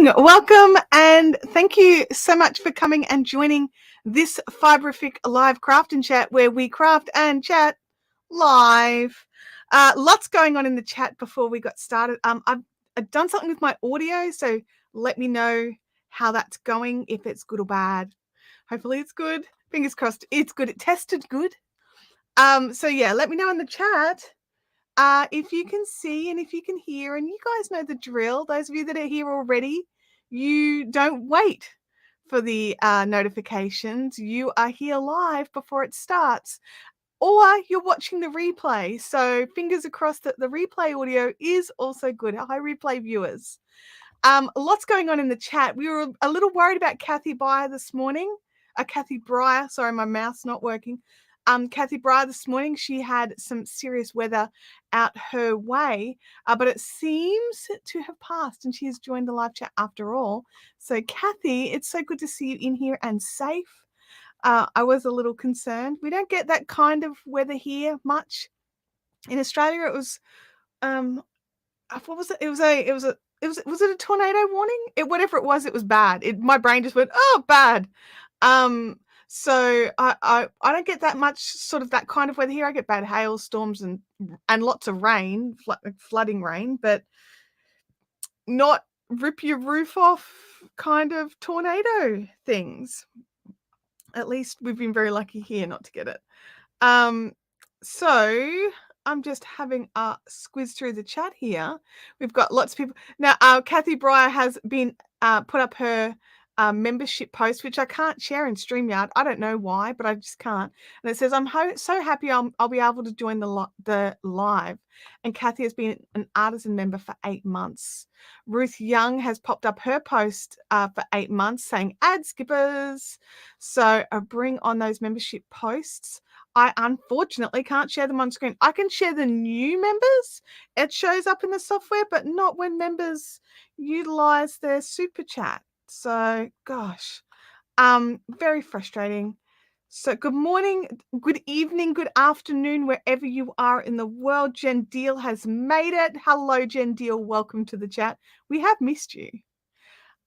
morning. Welcome and thank you so much for coming and joining this Fiberific live craft and chat where we craft and chat live. Lots going on in the chat before we got started. I've done something with my audio, so let me know how that's going, if it's good or bad. Hopefully it's good. Fingers crossed it's good. It tested good. So yeah, let me know in the chat if you can see and if you can hear, and you guys know the drill. Those of you that are here already, you don't wait for the notifications. You are here live before it starts, or you're watching the replay. So fingers across that the replay audio is also good. Hi, replay viewers. Lots going on in the chat. We were a little worried about Kathy Breyer this morning. Kathy Breyer, sorry, my mouth's not working. Kathy Breyer this morning, she had some serious weather out her way, but it seems to have passed and she has joined the live chat after all. So Kathy, it's so good to see you in here and safe. I was a little concerned. We don't get that kind of weather here much. In Australia, it was, what was it? Was it a tornado warning? Whatever it was bad. My brain just went, oh, bad. So I don't get that much sort of that kind of weather here. I get bad hailstorms and lots of rain, flooding rain, but not rip your roof off kind of tornado things. At least we've been very lucky here not to get it. So I'm just having a squiz through the chat here. We've got lots of people. Now, Kathy Breyer has been put up her membership post, which I can't share in StreamYard. I don't know why, but I just can't. And it says, I'm so happy I'll be able to join the live. And Kathy has been an artisan member for 8 months. Ruth Young has popped up her post for 8 months saying, ad skippers. So bring on those membership posts. I unfortunately can't share them on screen. I can share the new members. It shows up in the software, but not when members utilize their super chat. So, gosh, very frustrating. So good morning, good evening, good afternoon, wherever you are in the world. Jen Deal has made it. Hello, Jen Deal. Welcome to the chat. We have missed you.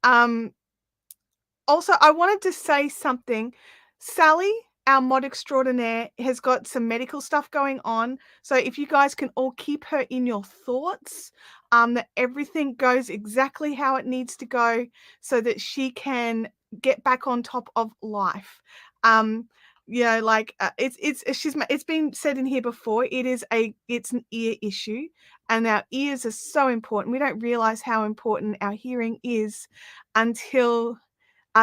Also, I wanted to say something. Sally, our mod extraordinaire, has got some medical stuff going on. So if you guys can all keep her in your thoughts, that everything goes exactly how it needs to go so that she can get back on top of life. It's been said in here before, it's an ear issue, and our ears are so important. We don't realize how important our hearing is until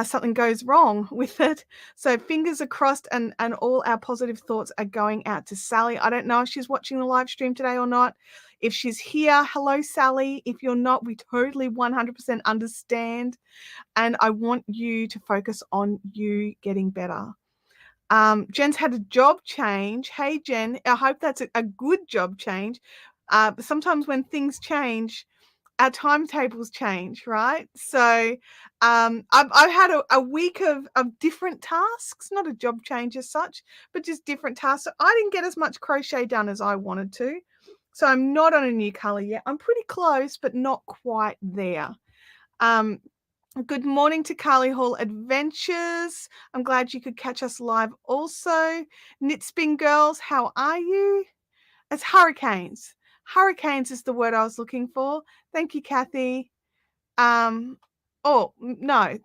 something goes wrong with it. So fingers are crossed, and all our positive thoughts are going out to Sally. I don't know if she's watching the live stream today or not. If she's here, hello, Sally. If you're not, we totally 100% understand. And I want you to focus on you getting better. Jen's had a job change. Hey, Jen, I hope that's a good job change. Sometimes when things change, our timetables change, right? So I've had a week of different tasks, not a job change as such, but just different tasks. So I didn't get as much crochet done as I wanted to. So I'm not on a new color yet. I'm pretty close, but not quite there. Good morning to Carly Hall Adventures. I'm glad you could catch us live also. Knitspin Girls, how are you? It's hurricanes. Hurricanes is the word I was looking for. Thank you, Kathy. Oh, no,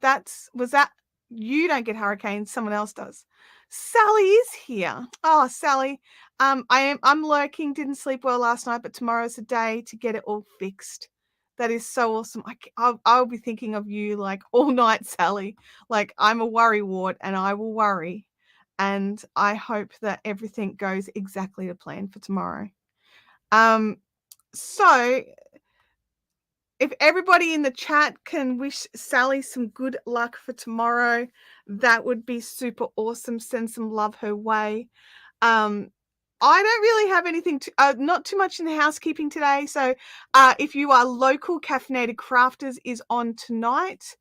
was that you don't get hurricanes, someone else does. Sally is here. Oh, Sally, I'm lurking, didn't sleep well last night, but tomorrow's the day to get it all fixed. That is so awesome. I'll be thinking of you like all night, Sally. Like, I'm a worry wart and I will worry. And I hope that everything goes exactly to plan for tomorrow. So if everybody in the chat can wish Sally some good luck for tomorrow, that would be super awesome. Send some love her way. I don't really have anything not too much in the housekeeping today. So if you are local, Caffeinated Crafters is on tonight.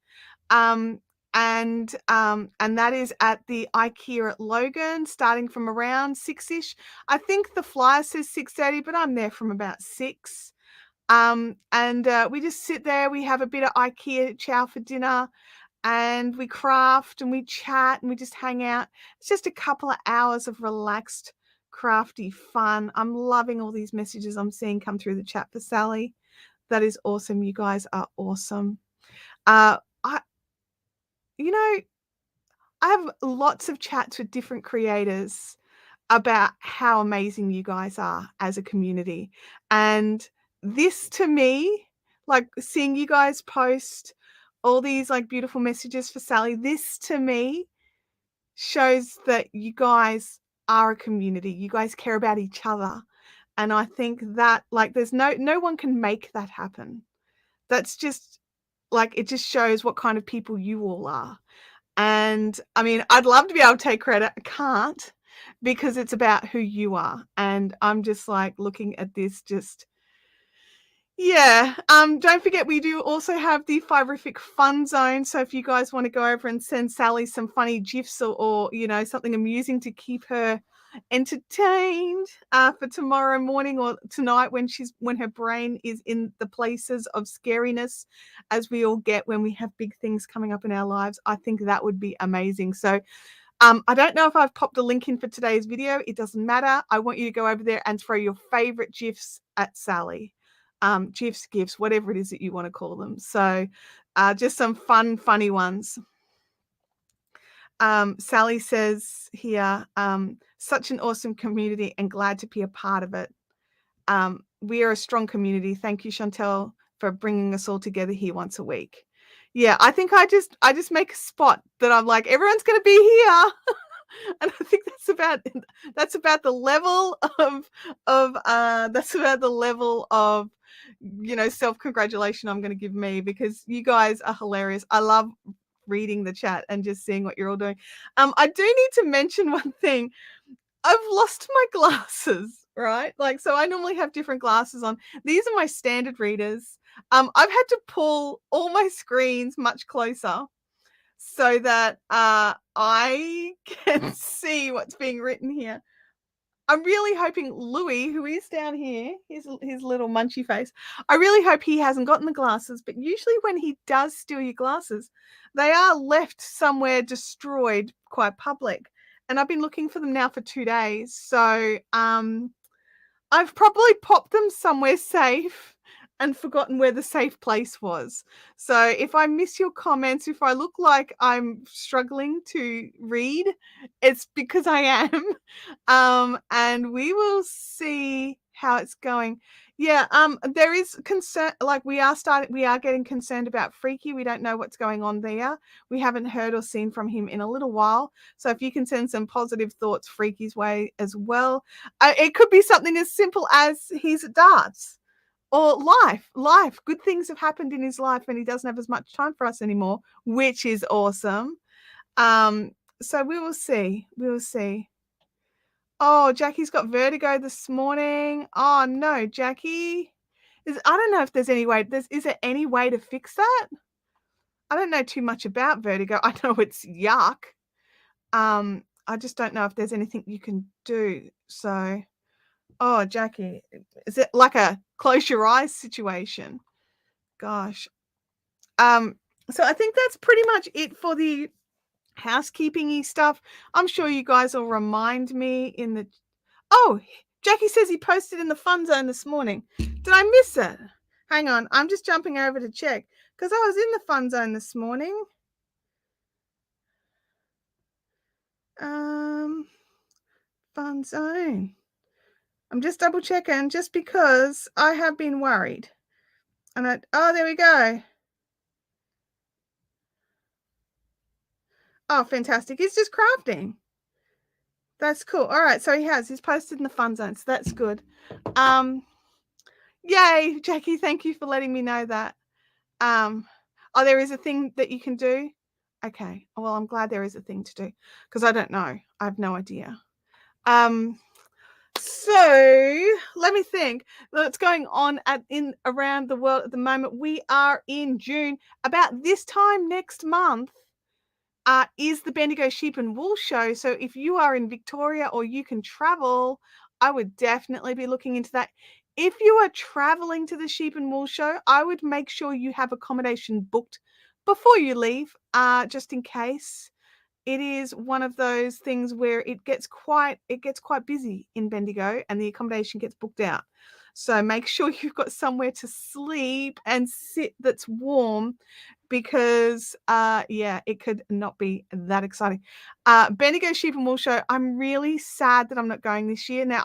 And that is at the IKEA at Logan, starting from around 6-ish. I think the flyer says 6:30, but I'm there from about 6. And we just sit there. We have a bit of IKEA chow for dinner, and we craft and we chat and we just hang out. It's just a couple of hours of relaxed, crafty fun. I'm loving all these messages I'm seeing come through the chat for Sally. That is awesome. You guys are awesome. I have lots of chats with different creators about how amazing you guys are as a community. And this to me, like seeing you guys post all these like beautiful messages for Sally, this to me shows that you guys are a community. You guys care about each other. And I think that like there's no one can make that happen. That's just like it just shows what kind of people you all are. And I mean, I'd love to be able to take credit. I can't because it's about who you are. And I'm just like looking at this just yeah. Don't forget we do also have the Fiberific Fun Zone. So if you guys want to go over and send Sally some funny GIFs or you know, something amusing to keep her entertained for tomorrow morning or tonight when her brain is in the places of scariness as we all get when we have big things coming up in our lives, I think that would be amazing. So I don't know if I've popped a link in for today's video. It doesn't matter. I want you to go over there and throw your favorite GIFs at Sally. GIFs, whatever it is that you want to call them. So just some funny ones. Sally says here, such an awesome community and glad to be a part of it. We are a strong community. Thank you, Chantel, for bringing us all together here once a week. Yeah, I think I just make a spot that I'm like, everyone's going to be here. And I think that's about the level of you know, self-congratulation I'm going to give me, because you guys are hilarious. I love reading the chat and just seeing what you're all doing. I do need to mention one thing. I've lost my glasses, right? Like, so I normally have different glasses on. These are my standard readers. I've had to pull all my screens much closer so that I can see what's being written here. I'm really hoping Louis, who is down here, his little munchy face, I really hope he hasn't gotten the glasses, but usually when he does steal your glasses, they are left somewhere destroyed, quite public. And I've been looking for them now for 2 days. So I've probably popped them somewhere safe and forgotten where the safe place was. So if I miss your comments, if I look like I'm struggling to read, it's because I am. And we will see how it's going. Yeah, there is concern, like we are getting concerned about Freaky. We don't know what's going on there. We haven't heard or seen from him in a little while. So if you can send some positive thoughts Freaky's way as well. It could be something as simple as he's at darts. Or life. Good things have happened in his life and he doesn't have as much time for us anymore, which is awesome. So we will see. Oh, Jackie's got vertigo this morning. Oh no, Jackie. I don't know if there's any way. Is there any way to fix that? I don't know too much about vertigo. I know it's yuck. I just don't know if there's anything you can do. So, oh, Jackie, is it like a close your eyes situation? Gosh. So I think that's pretty much it for the housekeeping-y stuff. I'm sure you guys will remind me in the... Oh, Jackie says he posted in the fun zone this morning. Did I miss it? Hang on. I'm just jumping over to check because I was in the fun zone this morning. Fun zone. I'm just double checking just because I have been worried. And oh, there we go. Oh, fantastic. He's just crafting. That's cool. All right. So he's posted in the fun zone. So that's good. Yay, Jackie. Thank you for letting me know that. Oh, there is a thing that you can do. Okay. Well, I'm glad there is a thing to do because I don't know. I have no idea. So let me think. What's going on around the world at the moment? We are in June. About this time next month is the Bendigo Sheep and Wool Show. So if you are in Victoria or you can travel, I would definitely be looking into that. if you are traveling to the Sheep and Wool Show, I would make sure you have accommodation booked before you leave, just in case. It is one of those things where it gets quite busy in Bendigo and the accommodation gets booked out. So make sure you've got somewhere to sleep and sit that's warm, because it could not be that exciting. Bendigo Sheep and Wool Show, I'm really sad that I'm not going this year. Now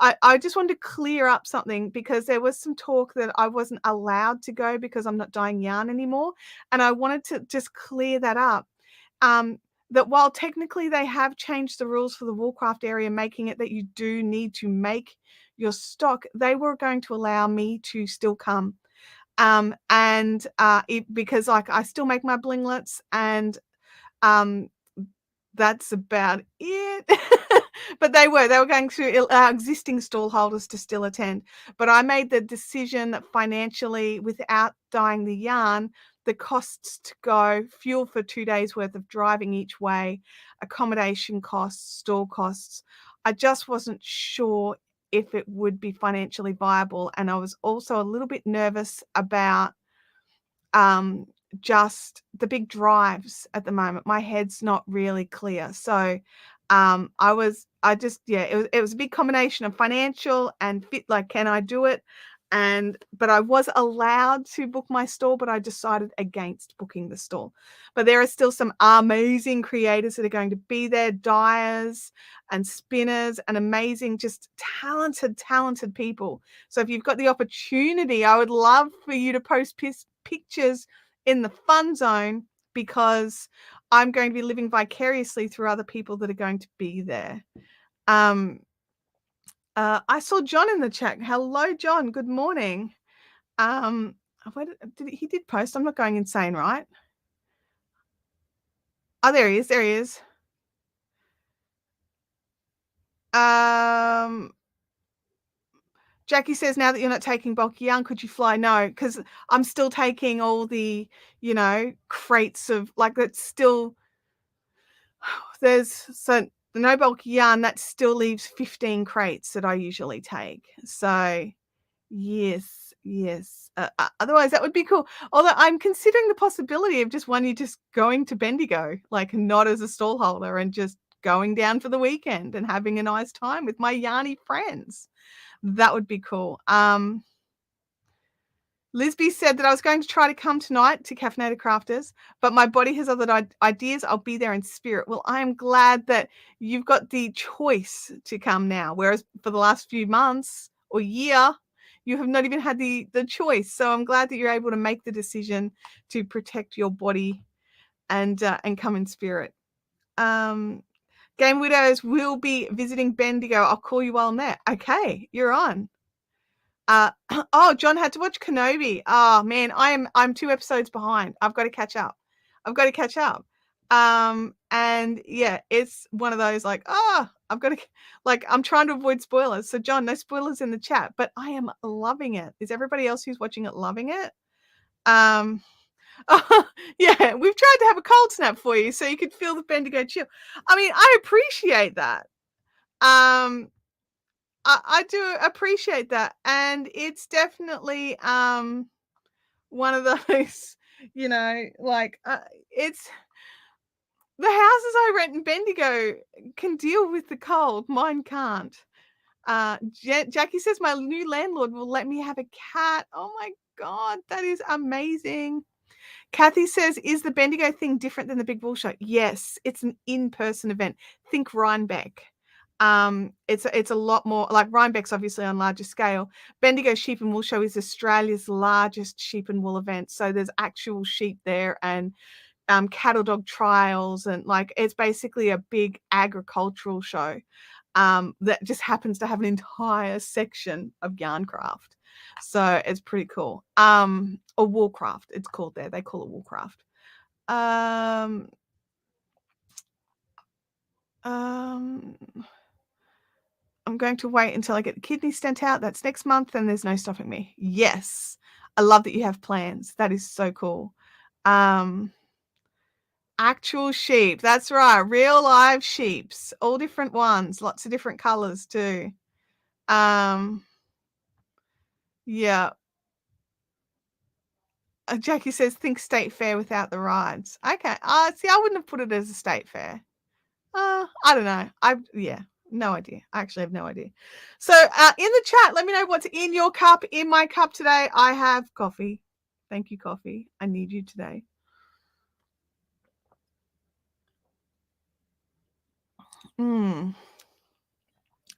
I just wanted to clear up something, because there was some talk that I wasn't allowed to go because I'm not dyeing yarn anymore. And I wanted to just clear that up. That while technically they have changed the rules for the Woolcraft area, making it that you do need to make your stock, they were going to allow me to still come. Because like I still make my blinglets, and that's about it. But they were going to allow existing stall holders to still attend. But I made the decision that financially, without dyeing the yarn, the costs to go, fuel for 2 days worth of driving each way, accommodation costs, stall costs, I just wasn't sure if it would be financially viable. And I was also a little bit nervous about just the big drives at the moment. My head's not really clear. So it was a big combination of financial and fit, like, can I do it? But I was allowed to book my stall, but I decided against booking the stall. But there are still some amazing creators that are going to be there, dyers and spinners, and amazing, just talented people. So if you've got the opportunity, I would love for you to post pictures in the fun zone, because I'm going to be living vicariously through other people that are going to be there. I saw John in the chat. Hello, John. Good morning. He did post. I'm not going insane, right? Oh, there he is. There he is. Jackie says, now that you're not taking bulky yarn, could you fly? No, because I'm still taking all the, crates of, like, that's still, so the no bulky yarn, that still leaves 15 crates that I usually take. So yes. Otherwise, that would be cool. Although I'm considering the possibility of just going to Bendigo, like not as a stall holder, and just going down for the weekend and having a nice time with my yarny friends. That would be cool. Lisby said that I was going to try to come tonight to Caffeinated Crafters, but my body has other ideas. I'll be there in spirit. Well, I am glad that you've got the choice to come now, whereas for the last few months or year, you have not even had the choice. So I'm glad that you're able to make the decision to protect your body and come in spirit. Game Widows will be visiting Bendigo. I'll call you while I'm there. Okay, you're on. John had to watch Kenobi. Oh man, I'm 2 episodes behind. I've got to catch up. And yeah, it's one of those, like, I've got to, like, I'm trying to avoid spoilers. So John, no spoilers in the chat, but I am loving it. Is everybody else who's watching it loving it? Yeah, we've tried to have a cold snap for you so you could feel the Bendigo chill. I mean, I appreciate that. I do appreciate that, and it's definitely one of those, like, it's the houses I rent in Bendigo can deal with the cold. Mine can't. Jackie says my new landlord will let me have a cat. Oh my God, that is amazing. Kathy says, is the Bendigo thing different than the Big Wool Show? Yes, it's an in-person event. Think Rhinebeck. It's a lot more, like, Rhinebeck's obviously on larger scale. Bendigo Sheep and Wool Show is Australia's largest sheep and wool event. So there's actual sheep there, and cattle dog trials, and, like, it's basically a big agricultural show that just happens to have an entire section of yarn craft. So it's pretty cool. Or woolcraft, it's called there. They call it woolcraft. I'm going to wait until I get the kidney stent out. That's next month, and there's no stopping me. Yes. I love that you have plans. That is so cool. Actual sheep. That's right. Real live sheeps. All different ones. Lots of different colors too. Yeah. Jackie says, think state fair without the rides. Okay. See, I wouldn't have put it as a state fair. I don't know. Yeah, no idea. I actually have no idea. So in the chat, let me know what's in your cup. In my cup today, I have coffee. Thank you, coffee. I need you today.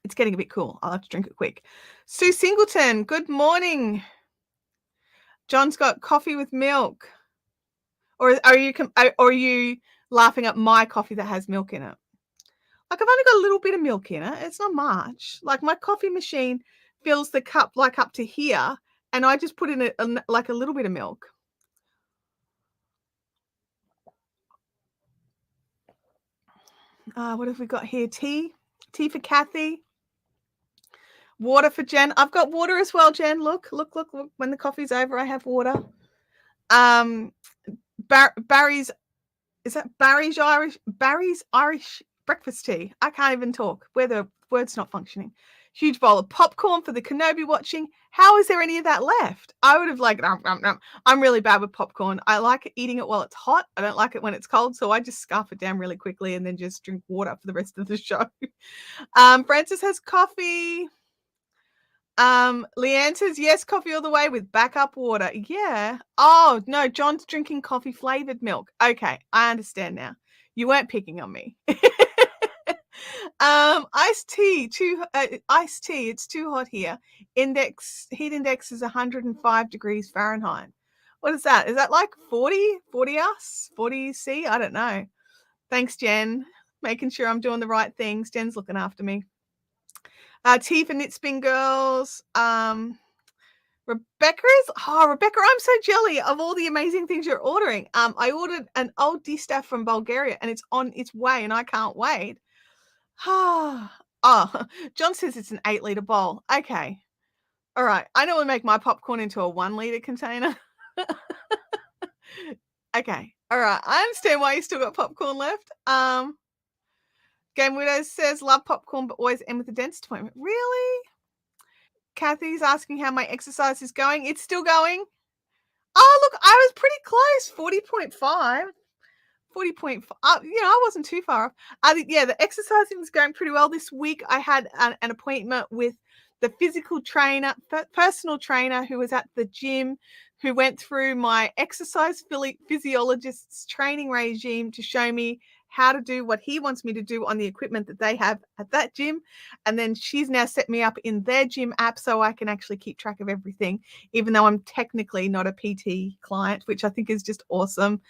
It's getting a bit cool. I'll have to drink it quick. Sue Singleton, good morning. John's got coffee with milk. Or are you laughing at my coffee that has milk in it? Like, I've only got a little bit of milk in it. It's not much. Like, my coffee machine fills the cup like up to here, and I just put in like a little bit of milk. What have we got here? Tea for Kathy. Water for Jen. I've got water as well, Jen. Look. When the coffee's over, I have water. Barry's, is that Barry's Irish breakfast tea? I can't even talk. Where the word's not functioning. Huge bowl of popcorn for the Kenobi watching. How is there any of that left? I would have like, I'm really bad with popcorn. I like eating it while it's hot. I don't like it when it's cold. So I just scarf it down really quickly and then just drink water for the rest of the show. Francis has coffee. Leanne says, yes, coffee all the way with backup water. Yeah. Oh, no, John's drinking coffee flavored milk. Okay, I understand now. You weren't picking on me. Iced tea, it's too hot here. Heat index is 105 degrees Fahrenheit. What is that? Is that like 40 us, 40 C? I don't know. Thanks, Jen. Making sure I'm doing the right things. Jen's looking after me. Tea for Knit Spin Girls. Rebecca, I'm so jelly of all the amazing things you're ordering. I ordered an old distaff from Bulgaria and it's on its way and I can't wait. Oh, John says it's an 8-liter bowl. Okay. All right. I normally make my popcorn into a 1-liter container. Okay. All right. I understand why you still got popcorn left. Game Widow says, love popcorn, but always end with a dentist appointment. Really? Kathy's asking how my exercise is going. It's still going. Oh, look, I was pretty close. 40.5. 40.5. I wasn't too far off. The exercising is going pretty well. This week I had an appointment with the personal trainer who was at the gym, who went through my exercise physiologist's training regime to show me how to do what he wants me to do on the equipment that they have at that gym. And then she's now set me up in their gym app so I can actually keep track of everything, even though I'm technically not a PT client, which I think is just awesome.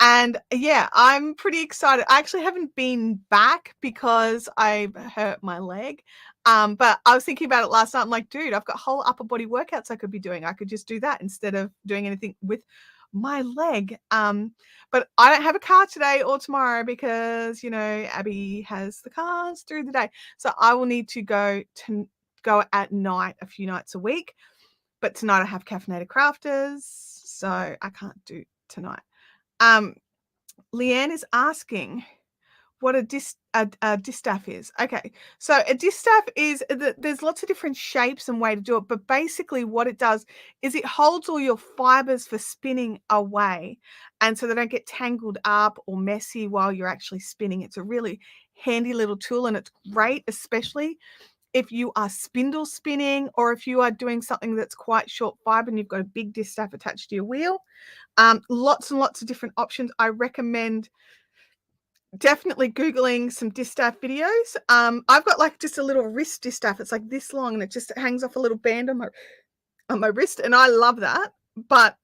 And yeah, I'm pretty excited. I actually haven't been back because I hurt my leg. But I was thinking about it last night. I'm like, dude, I've got whole upper body workouts I could be doing. I could just do that instead of doing anything with my leg. But I don't have a car today or tomorrow because, Abby has the cars through the day. So I will need to go at night a few nights a week. But tonight I have caffeinated crafters, so I can't do tonight. Leanne is asking what a distaff is. Okay, so a distaff is there's lots of different shapes and way to do it, but basically what it does is it holds all your fibers for spinning away, and so they don't get tangled up or messy while you're actually spinning. It's a really handy little tool, and it's great, especially if you are spindle spinning or if you are doing something that's quite short fiber and you've got a big distaff attached to your wheel. Lots and lots of different options. I recommend definitely Googling some distaff videos. I've got like just a little wrist distaff. It's like this long and it just hangs off a little band on my wrist. And I love that. But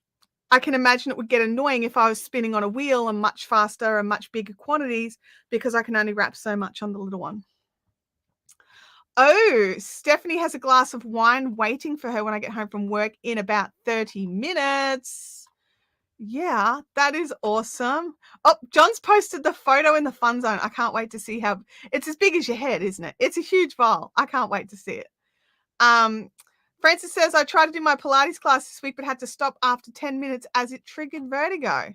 I can imagine it would get annoying if I was spinning on a wheel and much faster and much bigger quantities because I can only wrap so much on the little one. Oh, Stephanie has a glass of wine waiting for her when I get home from work in about 30 minutes. Yeah, that is awesome. Oh, John's posted the photo in the fun zone. I can't wait to see how it's as big as your head, isn't it? It's a huge bowl. I can't wait to see it. Francis says, I tried to do my Pilates class this week, but had to stop after 10 minutes as it triggered vertigo.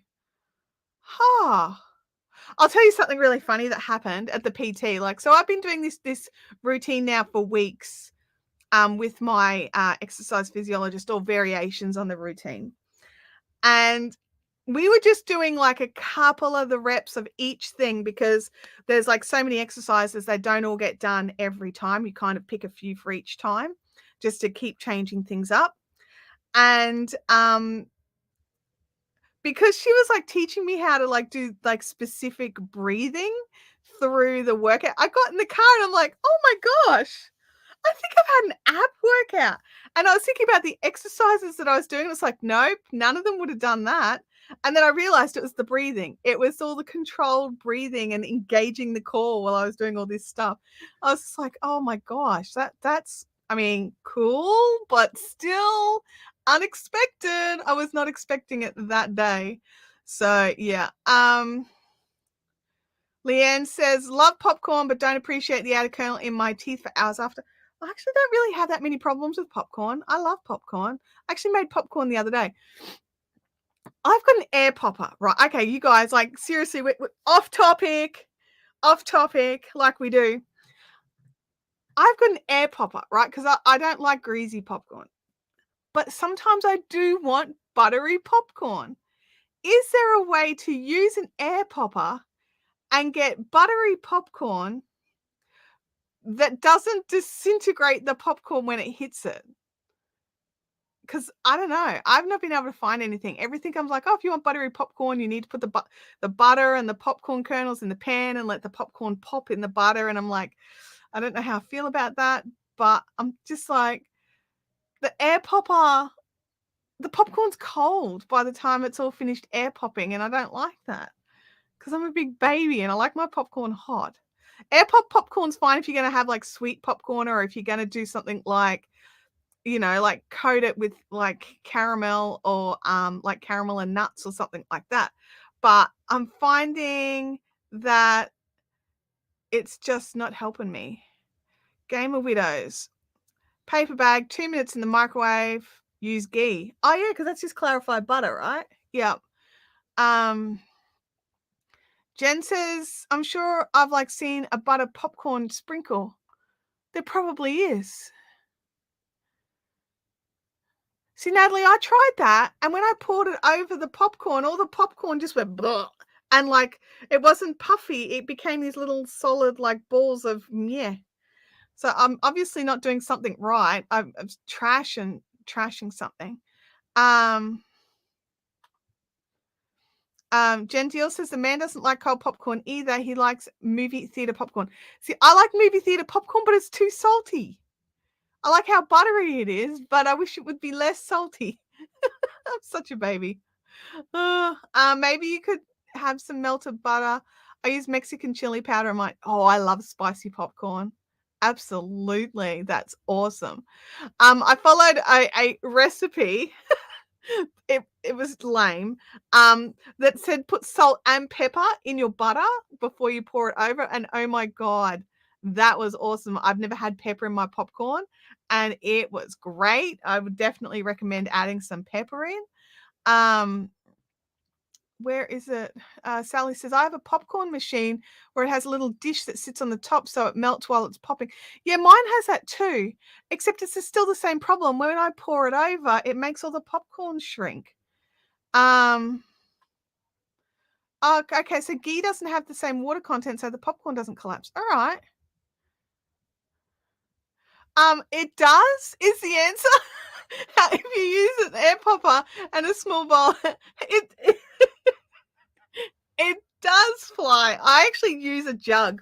I'll tell you something really funny that happened at the PT. So I've been doing this routine now for weeks. with my exercise physiologist, or variations on the routine. And we were just doing like a couple of the reps of each thing, because there's like so many exercises, they don't all get done every time. You kind of pick a few for each time just to keep changing things up. And because she was like teaching me how to like do like specific breathing through the workout, I got in the car and I'm like, oh my gosh, I think I've had an ab workout. And I was thinking about the exercises that I was doing. It's like, nope, none of them would have done that. And then I realized it was the breathing. It was all the controlled breathing and engaging the core while I was doing all this stuff. I was just like, oh my gosh, that's, I mean, cool, but still unexpected. I was not expecting it that day. So yeah. Leanne says, love popcorn, but don't appreciate the outer kernel in my teeth for hours after. I actually don't really have that many problems with popcorn. I love popcorn. I actually made popcorn the other day. I've got an air popper, right? Okay, you guys, like seriously, we're off topic, like we do. I've got an air popper, right? Because I don't like greasy popcorn. But sometimes I do want buttery popcorn. Is there a way to use an air popper and get buttery popcorn that doesn't disintegrate the popcorn when it hits it? Because I don't know. I've not been able to find anything. Everything comes like, oh, if you want buttery popcorn, you need to put the butter and the popcorn kernels in the pan and let the popcorn pop in the butter. And I'm like, I don't know how I feel about that. But I'm just like, the air popper, the popcorn's cold by the time it's all finished air popping. And I don't like that because I'm a big baby and I like my popcorn hot. Air popcorn's fine if you're going to have like sweet popcorn, or if you're going to do something like, you know, like coat it with like caramel, or like caramel and nuts or something like that. But I'm finding that it's just not helping me. Game of Widows. Paper bag, 2 minutes in the microwave, use ghee. Oh yeah, because that's just clarified butter, right? Yeah. Jen says, I'm sure I've like seen a butter popcorn sprinkle. There probably is. See, Natalie, I tried that, and when I poured it over the popcorn, all the popcorn just went blah, and like it wasn't puffy. It became these little solid like balls of yeah. So I'm obviously not doing something right. I'm trashing something. Jen Deal says the man doesn't like cold popcorn either. He likes movie theater popcorn. See, I like movie theater popcorn, but it's too salty. I like how buttery it is, but I wish it would be less salty. I'm such a baby. Maybe you could have some melted butter. I use Mexican chili powder. I'm like, oh, I love spicy popcorn. Absolutely. That's awesome. I followed a recipe. It was lame. That said put salt and pepper in your butter before you pour it over. And oh my God, that was awesome. I've never had pepper in my popcorn and it was great. I would definitely recommend adding some pepper in. Where is it? Sally says, I have a popcorn machine where it has a little dish that sits on the top so it melts while it's popping. Yeah, mine has that too, except it's still the same problem. When I pour it over, it makes all the popcorn shrink. Oh, okay, so ghee doesn't have the same water content, so the popcorn doesn't collapse. All right. It does is the answer. If you use an air popper and a small bowl, it does fly. I actually use a jug.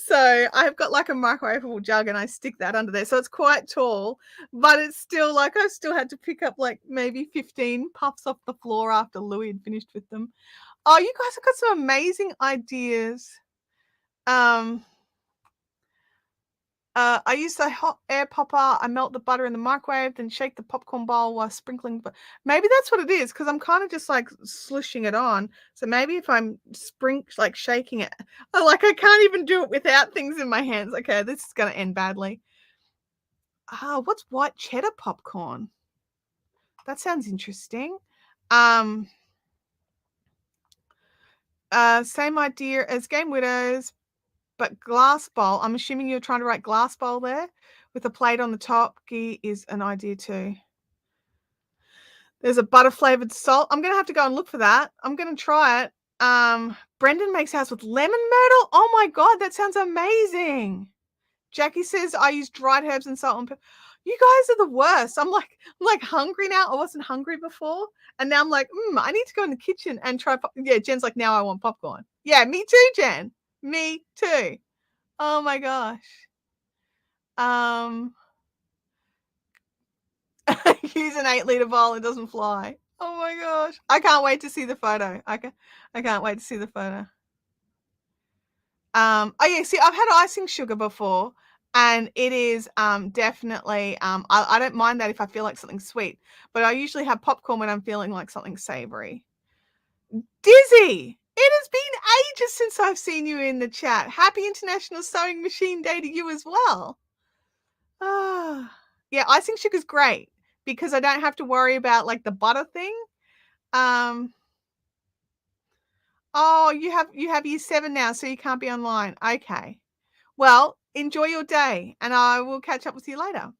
So I've got like a microwavable jug and I stick that under there. So it's quite tall, but it's still like I still had to pick up like maybe 15 puffs off the floor after Louis had finished with them. Oh, you guys have got some amazing ideas. I use a hot air popper. I melt the butter in the microwave, then shake the popcorn bowl while sprinkling. But maybe that's what it is, because I'm kind of just like slushing it on. So maybe if I'm like shaking it, I can't even do it without things in my hands. Okay, this is going to end badly. What's white cheddar popcorn? That sounds interesting. Same idea as Game Widows, but glass bowl. I'm assuming you're trying to write glass bowl there with a plate on the top. Ghee is an idea too. There's a butter flavored salt. I'm going to have to go and look for that. I'm going to try it. Brendan makes ours with lemon myrtle. Oh my God, that sounds amazing. Jackie says I use dried herbs and salt and pepper. You guys are the worst. I'm like hungry now. I wasn't hungry before. And now I'm like, I need to go in the kitchen and try. Yeah, Jen's like, now I want popcorn. Yeah, me too, Jen. Me too. Oh my gosh. Use an 8-liter bowl and doesn't fly. Oh my gosh. I can't wait to see the photo. I can't wait to see the photo. Oh yeah, see, I've had icing sugar before, and it is definitely I don't mind that if I feel like something sweet, but I usually have popcorn when I'm feeling like something savory. Dizzy, it has been ages since I've seen you in the chat. Happy International Sewing Machine Day to you as well. Yeah, icing sugar is great because I don't have to worry about like the butter thing. Oh, you have year 7 now, so you can't be online. Okay. Well, enjoy your day, and I will catch up with you later.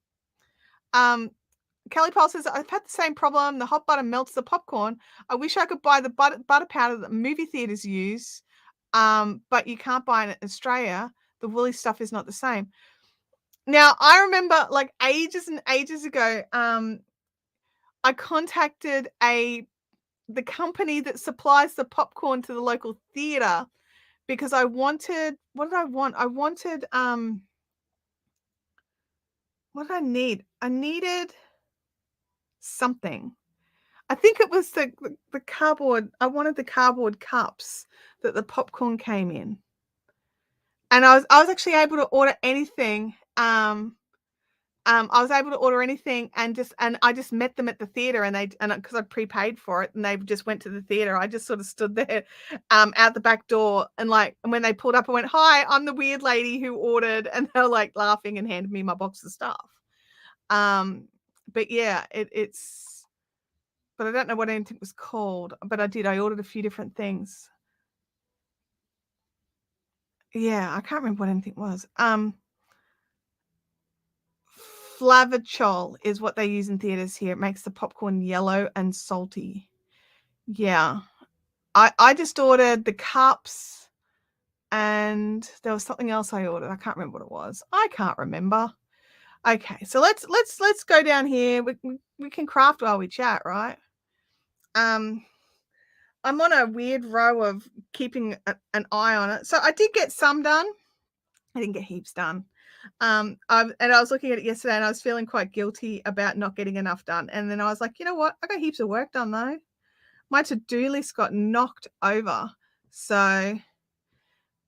Kelly Paul says, I've had the same problem. The hot butter melts the popcorn. I wish I could buy the butter powder that movie theaters use, but you can't buy it in Australia. The woolly stuff is not the same. Now, I remember like ages and ages ago, I contacted the company that supplies the popcorn to the local theater because I wanted, what did I want? I wanted, what did I need? I needed something. I think it was the cardboard. I wanted the cardboard cups that the popcorn came in. And I was actually able to order anything. I was able to order anything and I just met them at the theater and because I prepaid for it and they just went to the theater. I just sort of stood there out the back door and when they pulled up, I went, "Hi, I'm the weird lady who ordered," and they were like laughing and handed me my box of stuff. But yeah, but I don't know what anything was called, but I ordered a few different things. Yeah, I can't remember what anything was. Flavachol is what they use in theaters here. It makes the popcorn yellow and salty. Yeah. I just ordered the cups and there was something else I ordered. I can't remember what it was. I can't remember. Okay, so let's go down here. We can craft while we chat, right? I'm on a weird row of keeping an eye on it. So I did get some done. I didn't get heaps done. And I was looking at it yesterday and I was feeling quite guilty about not getting enough done. And then I was like, you know what? I got heaps of work done though. My to-do list got knocked over. So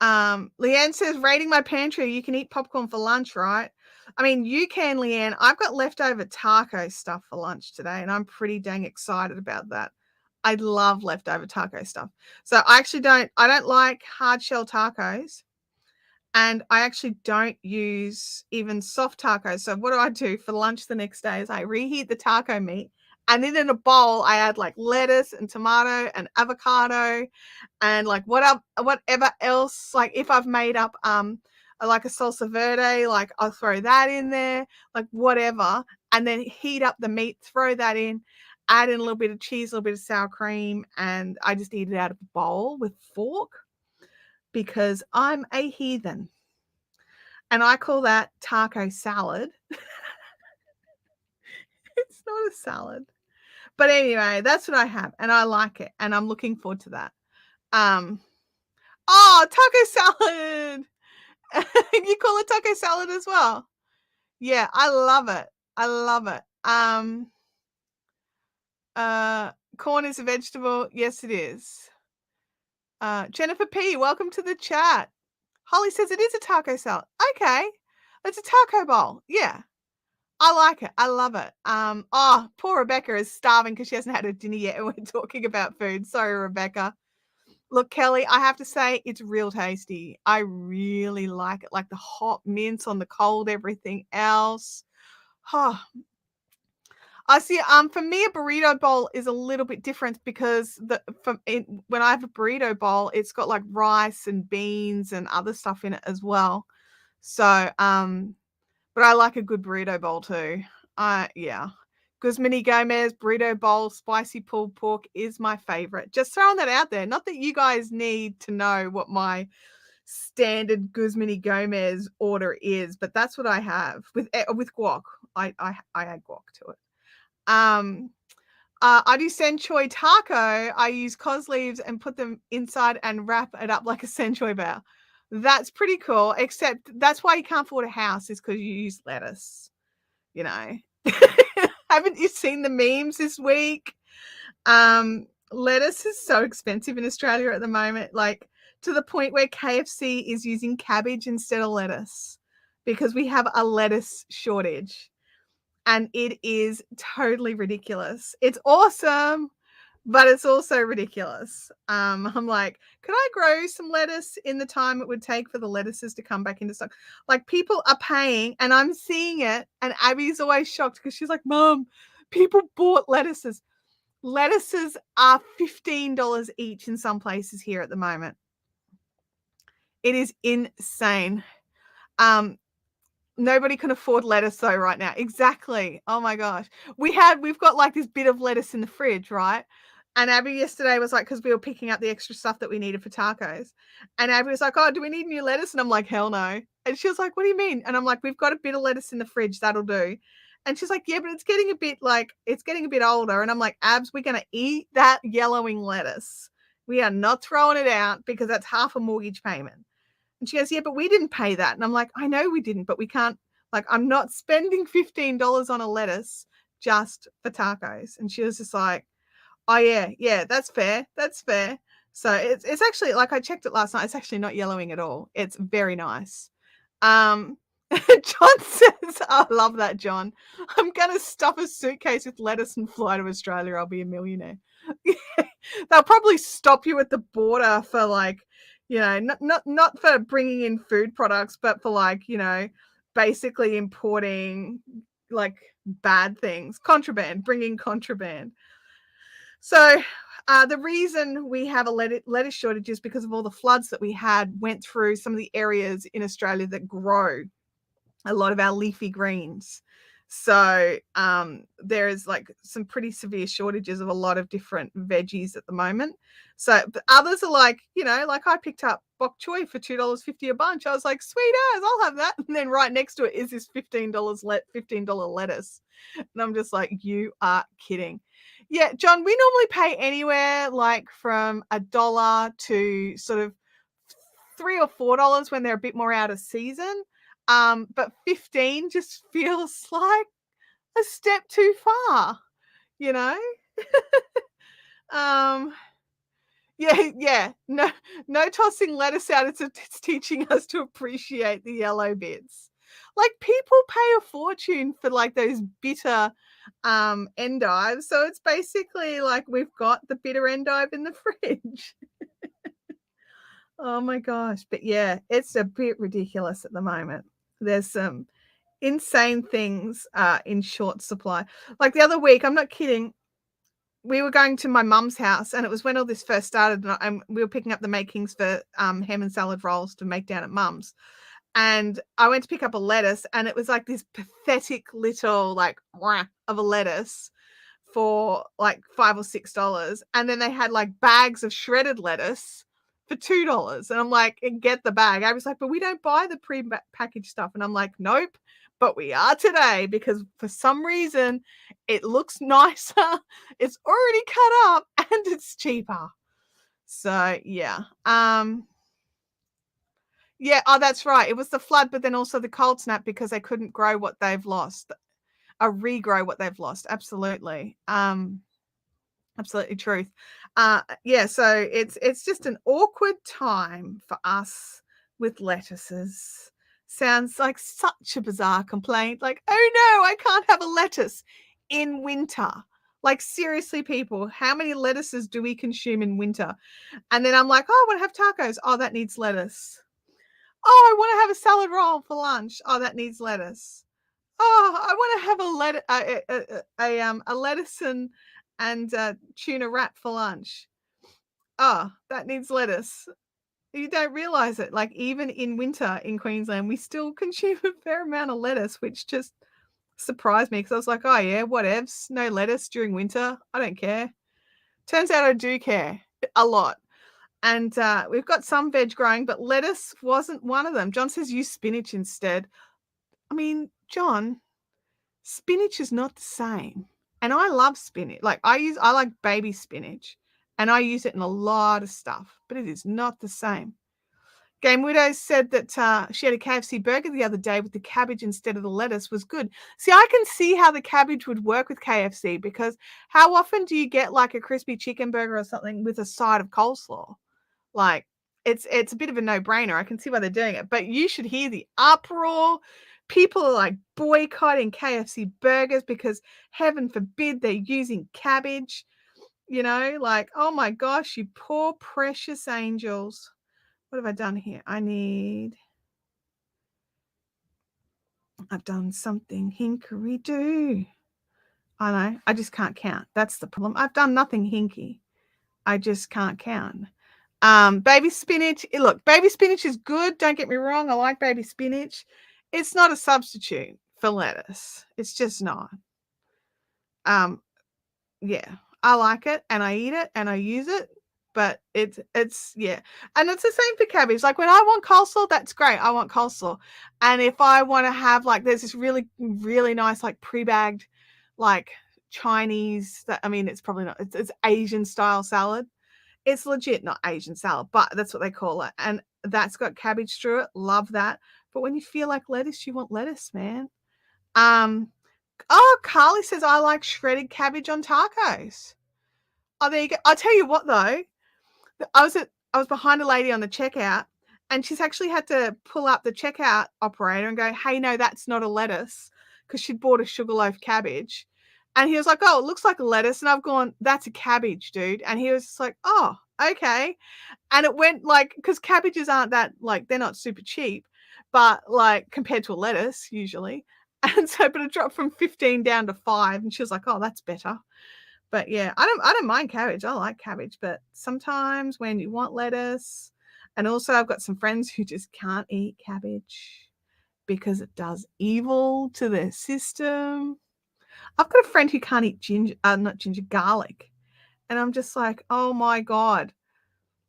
Leanne says, raiding my pantry, you can eat popcorn for lunch, right? I mean, you can, Leanne. I've got leftover taco stuff for lunch today, and I'm pretty dang excited about that. I love leftover taco stuff. So I don't like hard shell tacos. And I actually don't use even soft tacos. So what do I do for lunch the next day is I reheat the taco meat. And then in a bowl, I add like lettuce and tomato and avocado and like whatever else. Like if I've made up like a salsa verde, like I'll throw that in there, like whatever. And then heat up the meat, throw that in, add in a little bit of cheese, a little bit of sour cream. And I just eat it out of a bowl with fork because I'm a heathen. And I call that taco salad. It's not a salad. But anyway, that's what I have. And I like it. And I'm looking forward to that. Taco salad. You call it taco salad as well? Yeah, I love it. I love it. Corn is a vegetable. Yes, it is. Jennifer P, welcome to the chat. Holly says it is a taco salad. Okay. It's a taco bowl. Yeah. I like it. I love it. Poor Rebecca is starving because she hasn't had her dinner yet and we're talking about food. Sorry, Rebecca. Look, Kelly, I have to say it's real tasty. I really like it. Like the hot mince on the cold, everything else. Oh. I see. For me, a burrito bowl is a little bit different because when I have a burrito bowl, it's got like rice and beans and other stuff in it as well. So, but But I like a good burrito bowl too. Yeah. Guzmini Gomez burrito bowl, spicy pulled pork is my favorite. Just throwing that out there. Not that you guys need to know what my standard Guzmini Gomez order is, but that's what I have with guac. I add guac to it. I do senchoy taco. I use cos leaves and put them inside and wrap it up like a senchoy bowl. That's pretty cool, except that's why you can't afford a house is because you use lettuce, you know. Haven't you seen the memes this week? Lettuce is so expensive in Australia at the moment, like to the point where KFC is using cabbage instead of lettuce because we have a lettuce shortage. And it is totally ridiculous. It's awesome, but it's also ridiculous. I'm like, could I grow some lettuce in the time it would take for the lettuces to come back into stock? Like people are paying, and I'm seeing it, and Abby's always shocked because she's like, Mom, people bought lettuces. Lettuces are $15 each in some places here at the moment. It is insane. Nobody can afford lettuce though right now. Exactly. Oh my gosh. We've got like this bit of lettuce in the fridge, right? And Abby yesterday was like, because we were picking up the extra stuff that we needed for tacos. And Abby was like, oh, do we need new lettuce? And I'm like, hell no. And she was like, what do you mean? And I'm like, we've got a bit of lettuce in the fridge. That'll do. And she's like, yeah, but it's getting a bit older. And I'm like, Abs, we're going to eat that yellowing lettuce. We are not throwing it out because that's half a mortgage payment. And she goes, yeah, but we didn't pay that. And I'm like, I know we didn't, but we can't, like, I'm not spending $15 on a lettuce just for tacos. And she was just like, oh yeah, that's fair. That's fair. So it's actually, like, I checked it last night. It's actually not yellowing at all. It's very nice. John says, I love that, John. I'm going to stuff a suitcase with lettuce and fly to Australia. I'll be a millionaire. They'll probably stop you at the border for like, you know, not for bringing in food products, but for like, you know, basically importing like bad things, bringing contraband. So the reason we have a lettuce shortage is because of all the floods that we went through some of the areas in Australia that grow a lot of our leafy greens. So there is like some pretty severe shortages of a lot of different veggies at the moment. So but others are like, you know, like I picked up bok choy for $2.50 a bunch. I was like, sweet as, I'll have that. And then right next to it is this $15 lettuce. And I'm just like, you are kidding. Yeah, John, we normally pay anywhere like from $1 to sort of $3 or $4 when they're a bit more out of season. But 15 just feels like a step too far, you know? Yeah. No tossing lettuce out. It's teaching us to appreciate the yellow bits. Like people pay a fortune for like those bitter endives. So it's basically like we've got the bitter endive in the fridge. Oh my gosh. But yeah, it's a bit ridiculous at the moment. There's some insane things in short supply. Like the other week, I'm not kidding, we were going to my mum's house and it was when all this first started and we were picking up the makings for ham and salad rolls to make down at mum's. And I went to pick up a lettuce and it was like this pathetic little like of a lettuce for like $5 or $6. And then they had like bags of shredded lettuce for $2. And I'm like, get the bag. I was like, but we don't buy the pre-packaged stuff. And I'm like, nope, but we are today because for some reason it looks nicer. It's already cut up and it's cheaper. So yeah. Yeah, oh, that's right. It was the flood, but then also the cold snap because they couldn't grow what they've lost. Regrow what they've lost. Absolutely. Absolutely truth. Yeah, so it's just an awkward time for us with lettuces. Sounds like such a bizarre complaint. Like, oh no, I can't have a lettuce in winter. Like seriously, people, how many lettuces do we consume in winter? And then I'm like, oh, I want to have tacos. Oh, that needs lettuce. Oh, I want to have a salad roll for lunch. Oh, that needs lettuce. Oh, I want to have a lettuce and tuna wrap for lunch. Oh, that needs lettuce. You don't realize it. Like, even in winter in Queensland, we still consume a fair amount of lettuce, which just surprised me because I was like, oh, yeah, whatevs. No lettuce during winter. I don't care. Turns out I do care a lot. And we've got some veg growing, but lettuce wasn't one of them. John says use spinach instead. I mean, John, spinach is not the same. And I love spinach. Like, I like baby spinach, and I use it in a lot of stuff, but it is not the same. Game Widow said that she had a KFC burger the other day with the cabbage instead of the lettuce was good. See, I can see how the cabbage would work with KFC because how often do you get like a crispy chicken burger or something with a side of coleslaw? Like, it's a bit of a no-brainer. I can see why they're doing it, but you should hear the uproar. People are like boycotting KFC burgers because heaven forbid they're using cabbage. You know, like, oh my gosh, you poor precious angels. What have I done here? I've done something hinkery-do. I know, I just can't count. That's the problem. I've done nothing hinky. I just can't count. Baby spinach. Look, baby spinach is good. Don't get me wrong. I like baby spinach. It's not a substitute for lettuce. It's just not. Yeah, I like it and I eat it and I use it, but it's yeah. And it's the same for cabbage. Like, when I want coleslaw, that's great. I want coleslaw. And if I want to have, like, there's this really, really nice, like, pre-bagged, like, Chinese, I mean, it's probably not, it's Asian style salad. It's legit not Asian salad, but that's what they call it. And that's got cabbage through it. Love that. But when you feel like lettuce, you want lettuce, man. Oh, Carly says I like shredded cabbage on tacos. Oh, there you go. I'll tell you what though. I was behind a lady on the checkout, and she's actually had to pull up the checkout operator and go, "Hey, no, that's not a lettuce," because she'd bought a sugarloaf cabbage. And he was like, "Oh, it looks like a lettuce." And I've gone, "That's a cabbage, dude." And he was just like, "Oh, okay." And it went like, because cabbages aren't that, like, they're not super cheap, but like compared to a lettuce usually. And so, but it dropped from 15 down to 5. And she was like, "Oh, that's better." But yeah, I don't mind cabbage. I like cabbage, but sometimes when you want lettuce, and also I've got some friends who just can't eat cabbage because it does evil to their system. I've got a friend who can't eat garlic. And I'm just like, oh my God.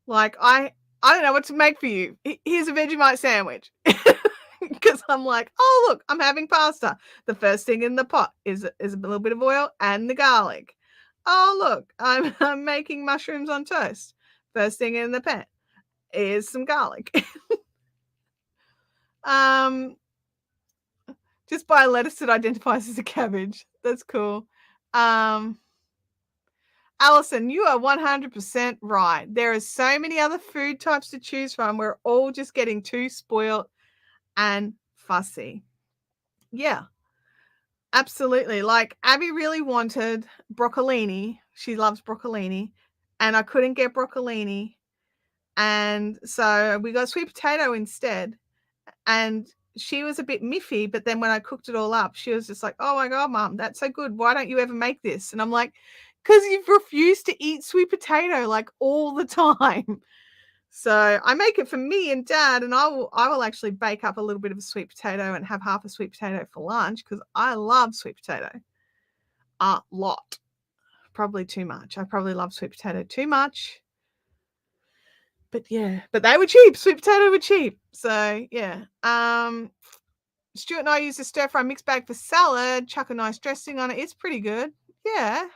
Like, I don't know what to make for you. Here's a Vegemite sandwich. Because I'm like, oh, look, I'm having pasta. The first thing in the pot is a little bit of oil and the garlic. Oh, look, I'm making mushrooms on toast. First thing in the pan is some garlic. Just buy a lettuce that identifies as a cabbage. That's cool. Alison, you are 100% right. There are so many other food types to choose from. We're all just getting too spoiled and fussy. Yeah, absolutely. Like, Abby really wanted broccolini. She loves broccolini, and I couldn't get broccolini. And so we got sweet potato instead. And she was a bit miffy, but then when I cooked it all up, she was just like, "Oh my God, Mom, that's so good. Why don't you ever make this?" And I'm like, "Because you've refused to eat sweet potato like all the time." So I make it for me and Dad, and I will actually bake up a little bit of a sweet potato and have half a sweet potato for lunch because I love sweet potato a lot. Probably too much. I probably love sweet potato too much. But yeah, but they were cheap. Sweet potato were cheap. So yeah. Stuart and I use a stir fry mixed bag for salad. Chuck a nice dressing on it. It's pretty good. Yeah.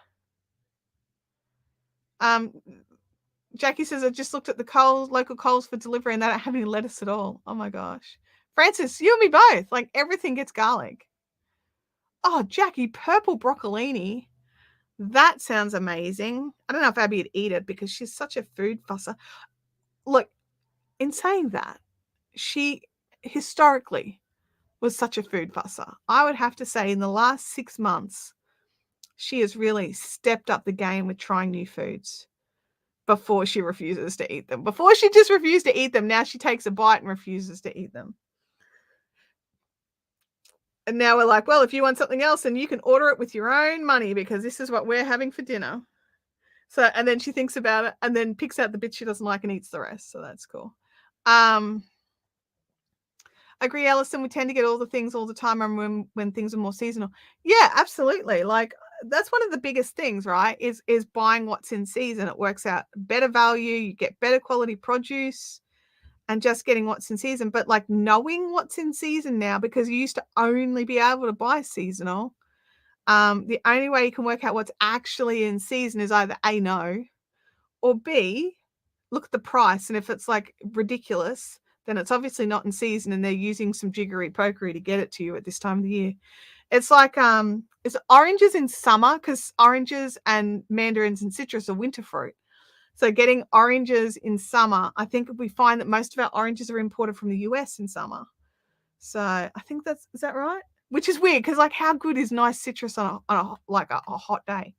Jackie says, I just looked at the local Coles for delivery, and they don't have any lettuce at all. Oh my gosh. Francis, you and me both. Like, everything gets garlic. Oh, Jackie, purple broccolini. That sounds amazing. I don't know if Abby would eat it because she's such a food fusser. Look, in saying that, she historically was such a food fusser. I would have to say in the last 6 months, she has really stepped up the game with trying new foods before she refuses to eat them. Before she just refused to eat them, now she takes a bite and refuses to eat them. And now we're like, well, if you want something else, then you can order it with your own money because this is what we're having for dinner. So, and then she thinks about it and then picks out the bit she doesn't like and eats the rest. So that's cool. Agree, Alison. We tend to get all the things all the time, and when things are more seasonal. Yeah, absolutely. Like that's one of the biggest things, right? Is buying what's in season. It works out better value. You get better quality produce, and just getting what's in season. But like knowing what's in season now, because you used to only be able to buy seasonal. The only way you can work out what's actually in season is either A, no, or B, look at the price, and if it's like ridiculous, then it's obviously not in season and they're using some jiggery pokery to get it to you at this time of the year. It's like it's oranges in summer, because oranges and mandarins and citrus are winter fruit. So getting oranges in summer, I think we find that most of our oranges are imported from the US in summer. So I think is that right? Which is weird, because like how good is nice citrus on a hot day?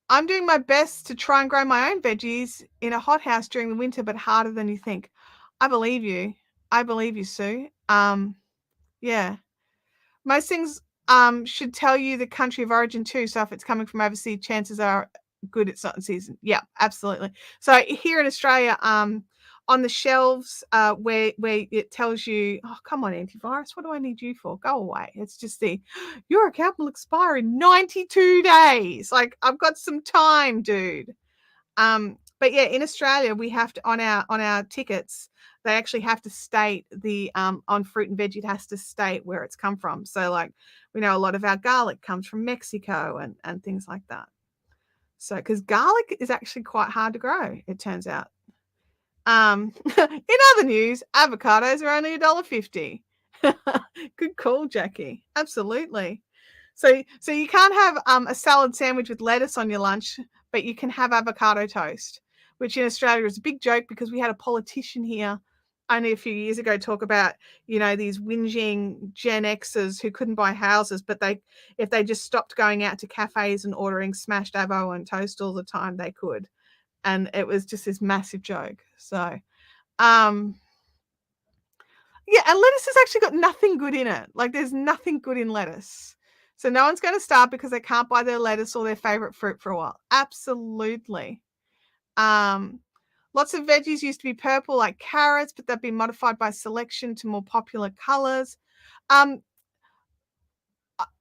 I'm doing my best to try and grow my own veggies in a hothouse during the winter, but harder than you think. I believe you. I believe you, Sue. Yeah. Most things should tell you the country of origin too. So if it's coming from overseas, chances are good it's not in season. Yeah, absolutely. So here in Australia, on the shelves where it tells you, oh, come on, antivirus, what do I need you for? Go away. It's just your account will expire in 92 days. Like, I've got some time, dude. But yeah, in Australia, we have to, on our tickets, they actually have to state the on fruit and veg, it has to state where it's come from. So like, we know a lot of our garlic comes from Mexico and things like that. So because garlic is actually quite hard to grow, it turns out. In other news, avocados are only $1.50. Good call, Jackie. Absolutely. So you can't have a salad sandwich with lettuce on your lunch, but you can have avocado toast, which in Australia is a big joke, because we had a politician here only a few years ago talk about, these whinging Gen Xers who couldn't buy houses, but if they just stopped going out to cafes and ordering smashed avo and toast all the time, they could. And it was just this massive joke. So, yeah, and lettuce has actually got nothing good in it. Like, there's nothing good in lettuce. So no one's going to starve because they can't buy their lettuce or their favorite fruit for a while. Absolutely. Lots of veggies used to be purple, like carrots, but they've been modified by selection to more popular colors.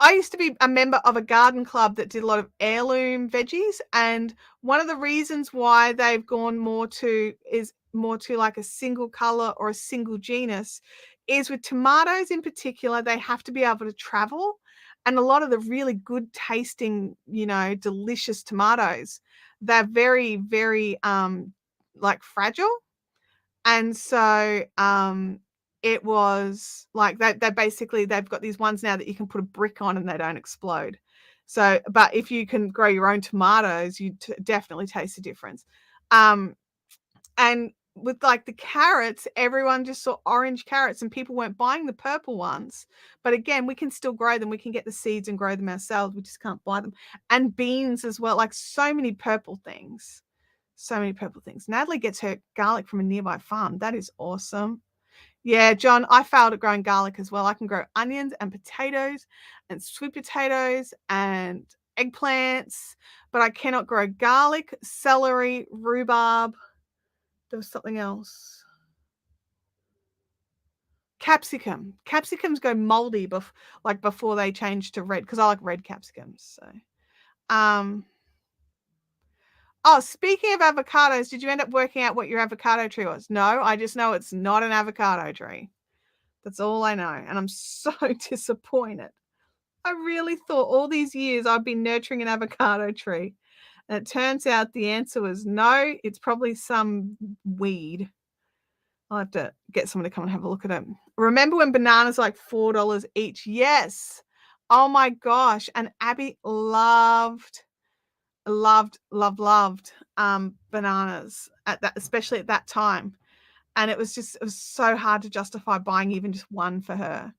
I used to be a member of a garden club that did a lot of heirloom veggies, and one of the reasons why they've gone more to like a single color or a single genus is with tomatoes in particular, they have to be able to travel, and a lot of the really good tasting, delicious tomatoes, they're very, very like fragile. And so it was like they basically, they've got these ones now that you can put a brick on and they don't explode. So, but if you can grow your own tomatoes, you definitely taste the difference. And with like the carrots, everyone just saw orange carrots and people weren't buying the purple ones. But again, we can still grow them. We can get the seeds and grow them ourselves. We just can't buy them. And beans as well, like so many purple things. So many purple things. Natalie gets her garlic from a nearby farm. That is awesome. Yeah, John, I failed at growing garlic as well. I can grow onions and potatoes and sweet potatoes and eggplants, but I cannot grow garlic, celery, rhubarb. There was something else. Capsicum. Capsicums go moldy before they change to red, because I like red capsicums. So, oh, speaking of avocados, did you end up working out what your avocado tree was? No, I just know it's not an avocado tree. That's all I know. And I'm so disappointed. I really thought all these years I've been nurturing an avocado tree. And it turns out the answer was no, it's probably some weed. I'll have to get someone to come and have a look at it. Remember when bananas are like $4 each? Yes. Oh my gosh. And Abby loved bananas at that, especially at that time. And it was so hard to justify buying even just one for her.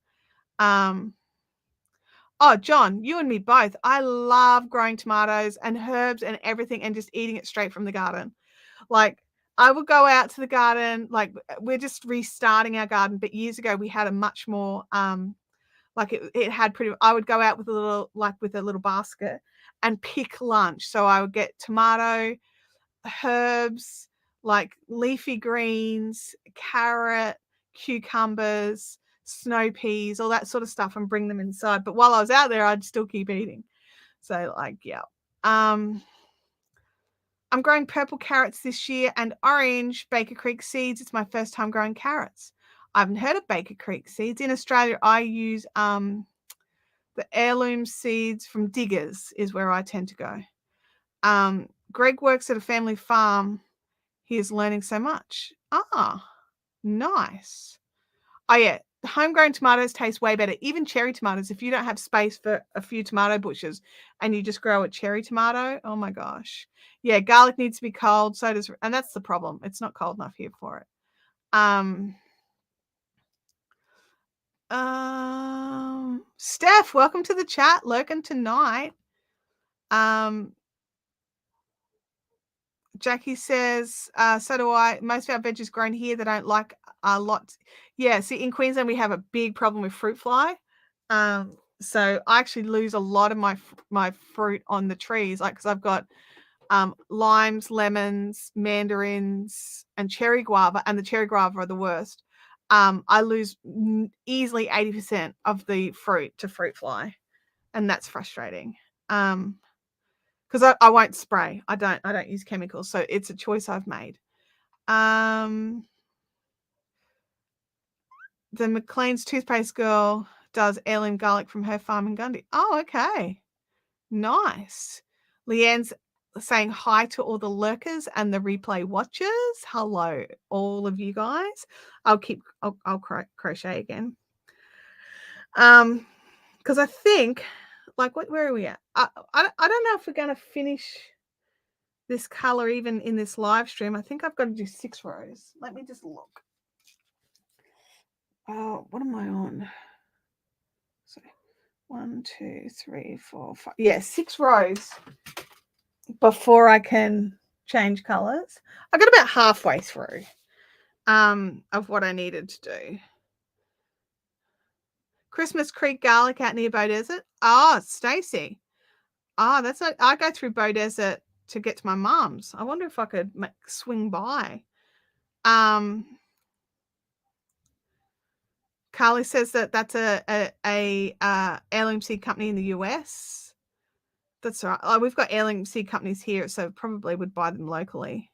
Oh, John, you and me both. I love growing tomatoes and herbs and everything and just eating it straight from the garden. Like, I would go out to the garden, like we're just restarting our garden, but years ago we had a much more like it had pretty, I would go out with a little basket and pick lunch. So I would get tomato, herbs, like leafy greens, carrot, cucumbers, snow peas, all that sort of stuff, and bring them inside. But while I was out there, I'd still keep eating. So like, yeah. I'm growing purple carrots this year and orange Baker Creek seeds. It's my first time growing carrots. I haven't heard of Baker Creek seeds. In Australia, I use the heirloom seeds from Diggers is where I tend to go. Greg works at a family farm. He is learning so much. Nice. Oh, yeah. Homegrown tomatoes taste way better. Even cherry tomatoes, if you don't have space for a few tomato bushes and you just grow a cherry tomato, oh my gosh. Yeah, garlic needs to be cold. So does, and that's the problem. It's not cold enough here for it. Steph, welcome to the chat. Lurking tonight. Jackie says, so do I. Most of our veggies grown here, they don't like a lot. Yeah, see, in Queensland, we have a big problem with fruit fly. So I actually lose a lot of my fruit on the trees, like, because I've got limes, lemons, mandarins, and cherry guava, and the cherry guava are the worst. I lose easily 80% of the fruit to fruit fly, and that's frustrating. Because I won't spray. I don't use chemicals, so it's a choice I've made. The McLean's toothpaste girl does heirloom garlic from her farm in Gundy. Oh, okay. Nice. Leanne's saying hi to all the lurkers and the replay watchers. Hello, all of you guys. I'll crochet again. Because I think, like, where are we at? I don't know if we're going to finish this color even in this live stream. I think I've got to do 6 rows. Let me just look. Oh, what am I on? So 1, 2, 3, 4, 5. Yeah, 6 rows before I can change colors. I got about halfway through of what I needed to do. Christmas Creek garlic out near Bow Desert. Stacey. That's not, I go through Bow Desert to get to my mum's. I wonder if I could swing by. Carly says that's a heirloom seed company in the US. That's right. We've got heirloom seed companies here, so probably would buy them locally,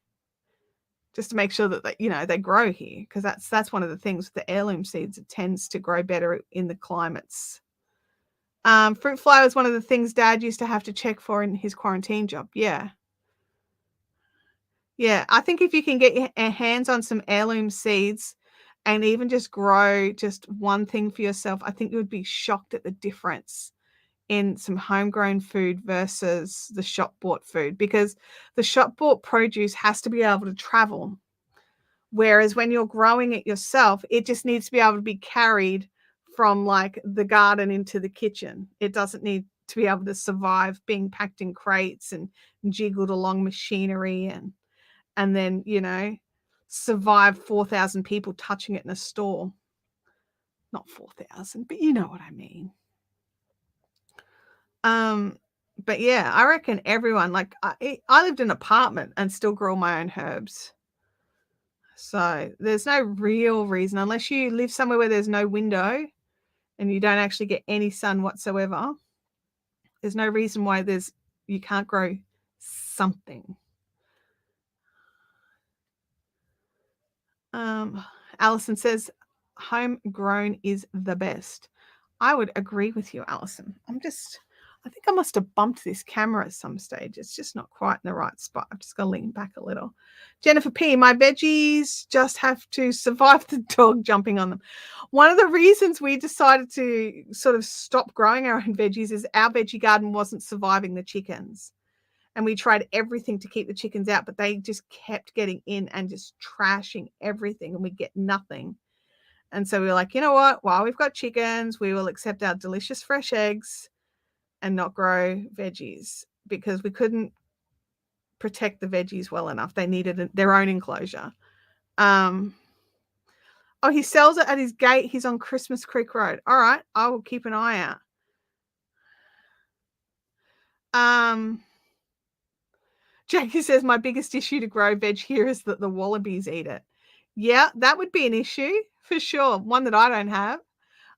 just to make sure that they grow here, because that's one of the things with the heirloom seeds. It tends to grow better in the climates. Fruit fly was one of the things Dad used to have to check for in his quarantine job. Yeah. I think if you can get your hands on some heirloom seeds and even just grow just one thing for yourself, I think you would be shocked at the difference in some homegrown food versus the shop bought food, because the shop bought produce has to be able to travel. Whereas when you're growing it yourself, it just needs to be able to be carried from like the garden into the kitchen. It doesn't need to be able to survive being packed in crates and jiggled along machinery and then, survive 4,000 people touching it in a store. Not 4,000, but you know what I mean. But yeah, I reckon everyone, like I lived in an apartment and still grow my own herbs. So there's no real reason, unless you live somewhere where there's no window and you don't actually get any sun whatsoever. There's no reason why you can't grow something. Alison says homegrown is the best. I would agree with you, Alison. I think I must have bumped this camera at some stage. It's just not quite in the right spot. I'm just going to lean back a little. Jennifer P., my veggies just have to survive the dog jumping on them. One of the reasons we decided to sort of stop growing our own veggies is our veggie garden wasn't surviving the chickens. And we tried everything to keep the chickens out, but they just kept getting in and just trashing everything, and we get nothing. And so we were like, you know what? While we've got chickens, we will accept our delicious fresh eggs and not grow veggies, because we couldn't protect the veggies well enough. They needed their own enclosure. He sells it at his gate. He's on Christmas Creek Road. All right. I will keep an eye out. Jackie says, my biggest issue to grow veg here is that the wallabies eat it. Yeah, that would be an issue for sure. One that I don't have.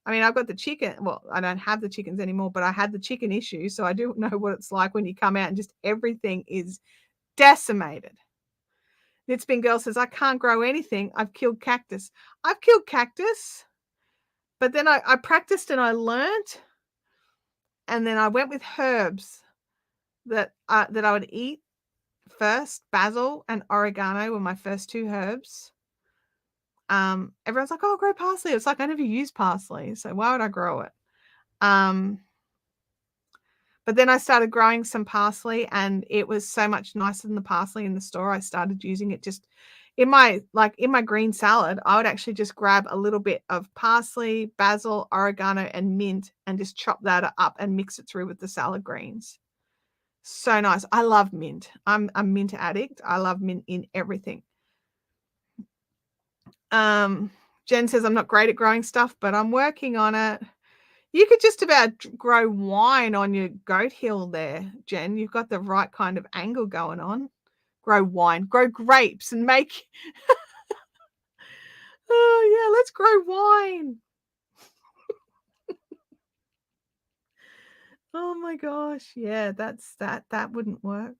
I mean, I've got the chicken. Well, I don't have the chickens anymore, but I had the chicken issue. So I do know what it's like when you come out and just everything is decimated. Knitspin Girl says, I can't grow anything. I've killed cactus. I've killed cactus, but then I practiced and I learned. And then I went with herbs that I would eat first. Basil and oregano were my first two herbs. Everyone's like, oh, grow parsley. It's like, I never use parsley, so why would I grow it? But then I started growing some parsley, and it was so much nicer than the parsley in the store. I started using it just in my green salad. I would actually just grab a little bit of parsley, basil, oregano, and mint, and just chop that up and mix it through with the salad greens. So nice. I love mint. I'm a mint addict. I love mint in everything. Jen says, I'm not great at growing stuff, but I'm working on it. You could just about grow wine on your goat hill there, Jen. You've got the right kind of angle going on. Grow wine, grow grapes and make... Oh, yeah, let's grow wine. Oh, my gosh. Yeah, that wouldn't work.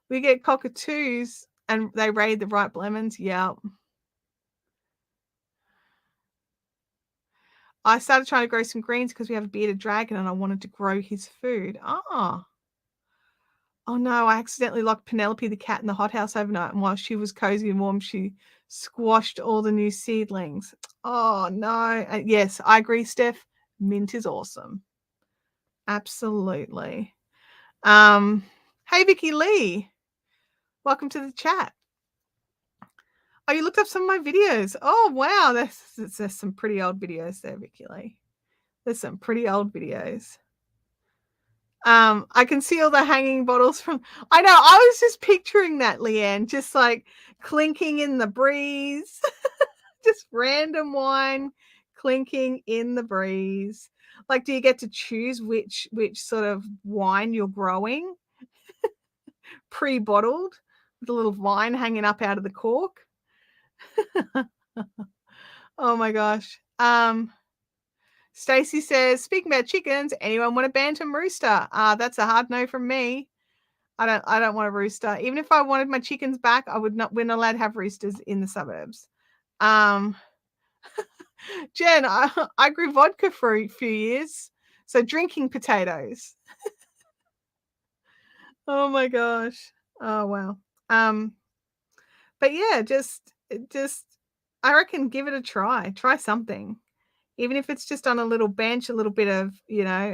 We get cockatoos and they raid the ripe lemons. Yeah. I started trying to grow some greens because we have a bearded dragon and I wanted to grow his food. Oh no, I accidentally locked Penelope the cat in the hothouse overnight, and while she was cozy and warm, she squashed all the new seedlings. Oh no. Yes, I agree, Steph. Mint is awesome. Absolutely. Hey, Vicky Lee. Welcome to the chat. Oh, you looked up some of my videos. Oh, wow. There's some pretty old videos there, Vicky Lee. There's some pretty old videos. I can see all the hanging bottles from... I know, I was just picturing that, Leanne, just like clinking in the breeze. Just random wine clinking in the breeze. Like, do you get to choose which sort of wine you're growing? Pre-bottled with a little vine hanging up out of the cork. Oh my gosh. Stacy says, speaking about chickens, anyone want a bantam rooster? That's a hard no from me. I don't want a rooster. Even if I wanted my chickens back, we're not allowed to have roosters in the suburbs. Jen, I grew vodka for a few years. So drinking potatoes. Oh my gosh. Oh wow. But yeah, just I reckon give it a try. Try something. Even if it's just on a little bench, a little bit of,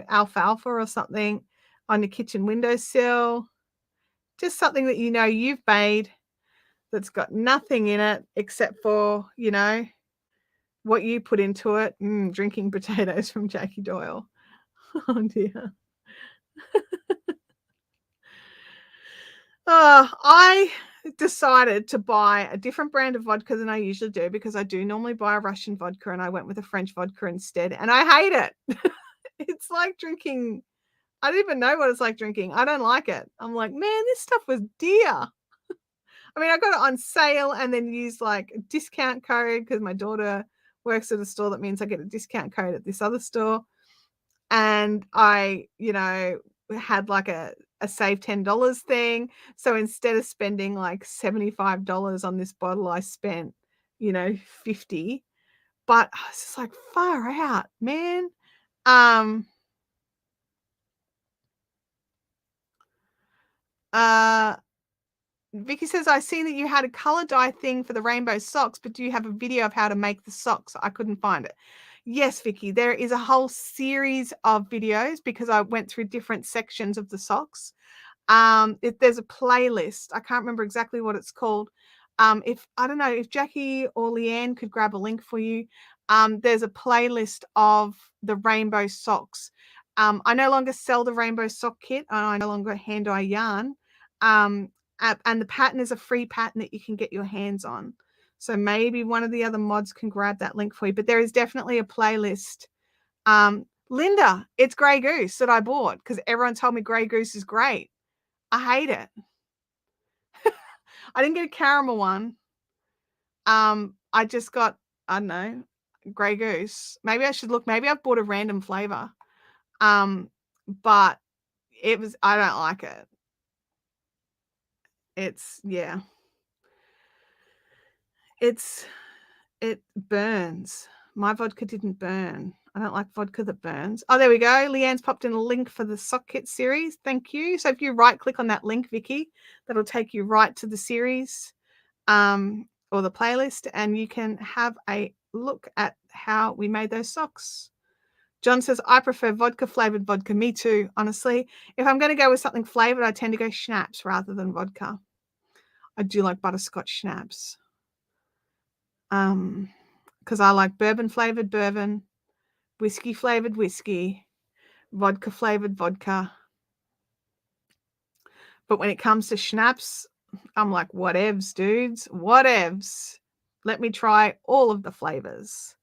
alfalfa or something on the kitchen windowsill. Just something that you've made that's got nothing in it except for, what you put into it. Drinking potatoes from Jackie Doyle. Oh dear. I decided to buy a different brand of vodka than I usually do, because I do normally buy a Russian vodka, and I went with a French vodka instead, and I hate it. It's like drinking... I don't even know what it's like drinking. I don't like it. I'm like, man, this stuff was dear. I mean, I got it on sale and then used like a discount code because my daughter works at a store that means I get a discount code at this other store. And I, had like a save $10 thing. So instead of spending like $75 on this bottle, I spent, $50. But I was just like, far out, man. Vicky says, I see that you had a color dye thing for the rainbow socks, but do you have a video of how to make the socks? I couldn't find it. Yes, Vicky, there is a whole series of videos because I went through different sections of the socks. There's a playlist. I can't remember exactly what it's called. If I don't know if Jackie or Leanne could grab a link for you. There's a playlist of the rainbow socks. I no longer sell the rainbow sock kit, and I no longer hand dye yarn. And the pattern is a free pattern that you can get your hands on. So maybe one of the other mods can grab that link for you. But there is definitely a playlist Linda, it's Grey Goose that I bought because everyone told me Grey Goose is great. I hate it. I didn't get a caramel one. I just got, I don't know, Grey Goose. Maybe I should look. Maybe I've bought a random flavor. But I don't like it. It burns. My vodka didn't burn. I don't like vodka that burns. Oh, there we go. Leanne's popped in a link for the sock kit series. Thank you. So if you right click on that link, Vicky, that'll take you right to the series or the playlist, and you can have a look at how we made those socks. John says, I prefer vodka flavored vodka. Me too, honestly. If I'm going to go with something flavored, I tend to go schnapps rather than vodka. I do like butterscotch schnapps. Because I like bourbon flavored bourbon, whiskey flavored whiskey, vodka flavored vodka. But when it comes to schnapps, I'm like, whatevs, dudes, whatevs. Let me try all of the flavors.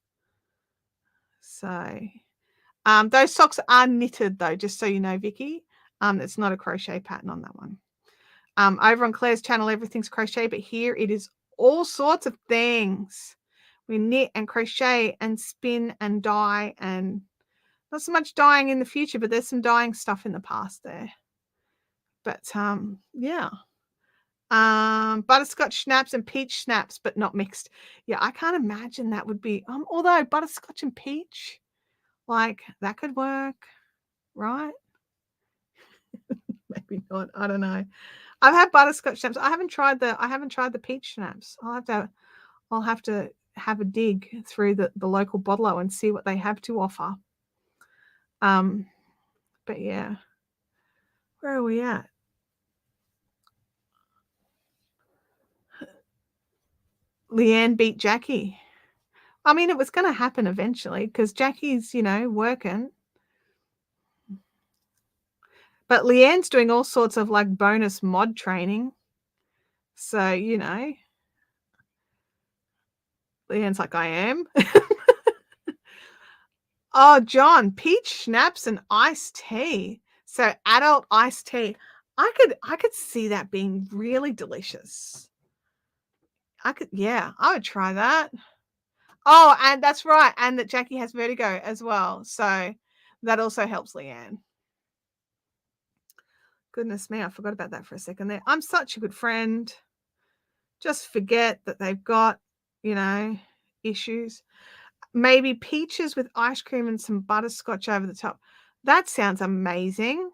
So those socks are knitted though, just so you know, Vicky. It's not a crochet pattern on that one. Over on Claire's channel, everything's crochet, but here it is all sorts of things. We knit and crochet and spin and dye, and not so much dyeing in the future, but there's some dyeing stuff in the past there. But yeah. Butterscotch schnapps and peach schnapps, but not mixed. Yeah, I can't imagine that would be, although butterscotch and peach, like that could work, right? Maybe not. I don't know. I've had butterscotch schnapps. I haven't tried the peach schnapps. I'll have to have a dig through the local bottler and see what they have to offer. But yeah. Where are we at? Leanne beat Jackie. I mean, it was going to happen eventually because Jackie's, working. But Leanne's doing all sorts of like bonus mod training. So, Leanne's like, I am. Oh, John, peach schnapps and iced tea. So adult iced tea. I could see that being really delicious. I would try that. Oh, and that's right. And that Jackie has vertigo as well. So that also helps Leanne. Goodness me, I forgot about that for a second there. I'm such a good friend. Just forget that they've got, issues. Maybe peaches with ice cream and some butterscotch over the top. That sounds amazing.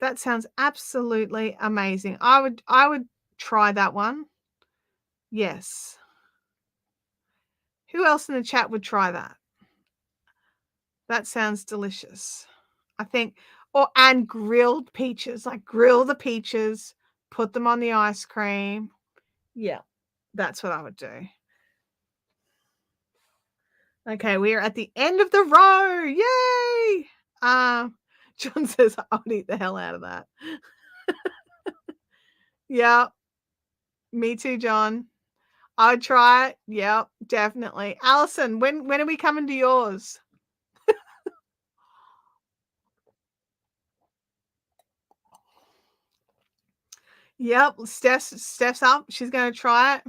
That sounds absolutely amazing. I would try that one. Yes. Who else in the chat would try that? That sounds delicious. I think, and grilled peaches, like grill the peaches, put them on the ice cream. Yeah, that's what I would do. Okay, we are at the end of the row. Yay! John says I would eat the hell out of that. Yeah, me too, John. I would try it. Yeah, definitely. Alison, when are we coming to yours? Yep, Steph's up. She's going to try it.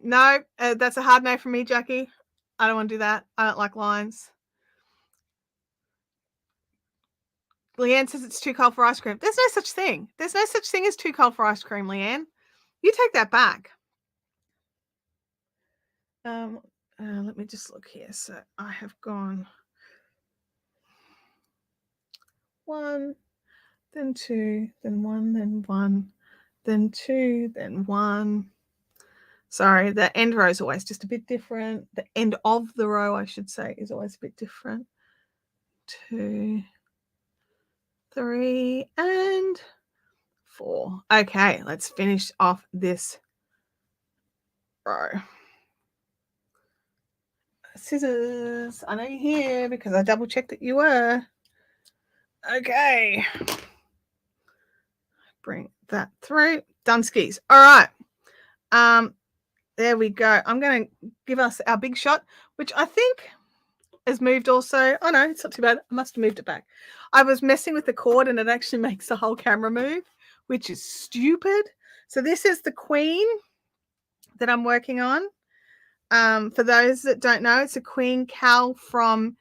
No, that's a hard no for me, Jackie. I don't want to do that. I don't like lines. Leanne says it's too cold for ice cream. There's no such thing. There's no such thing as too cold for ice cream, Leanne. You take that back. Let me just look here. So I have gone 1, then 2, then 1, then 1, then 2, then 1. Sorry, the end row is always just a bit different. The end of the row, I should say, is always a bit different. 2, 3, and 4. Okay, let's finish off this row. Scissors. I know you're here because I double checked that you were. Okay. Bring that through. Done skis. All right. There we go. I'm going to give us our big shot, which I think has moved also. Oh no, it's not too bad. I must have moved it back. I was messing with the cord and it actually makes the whole camera move, which is stupid. So this is the queen that I'm working on. For those that don't know, it's a queen cow from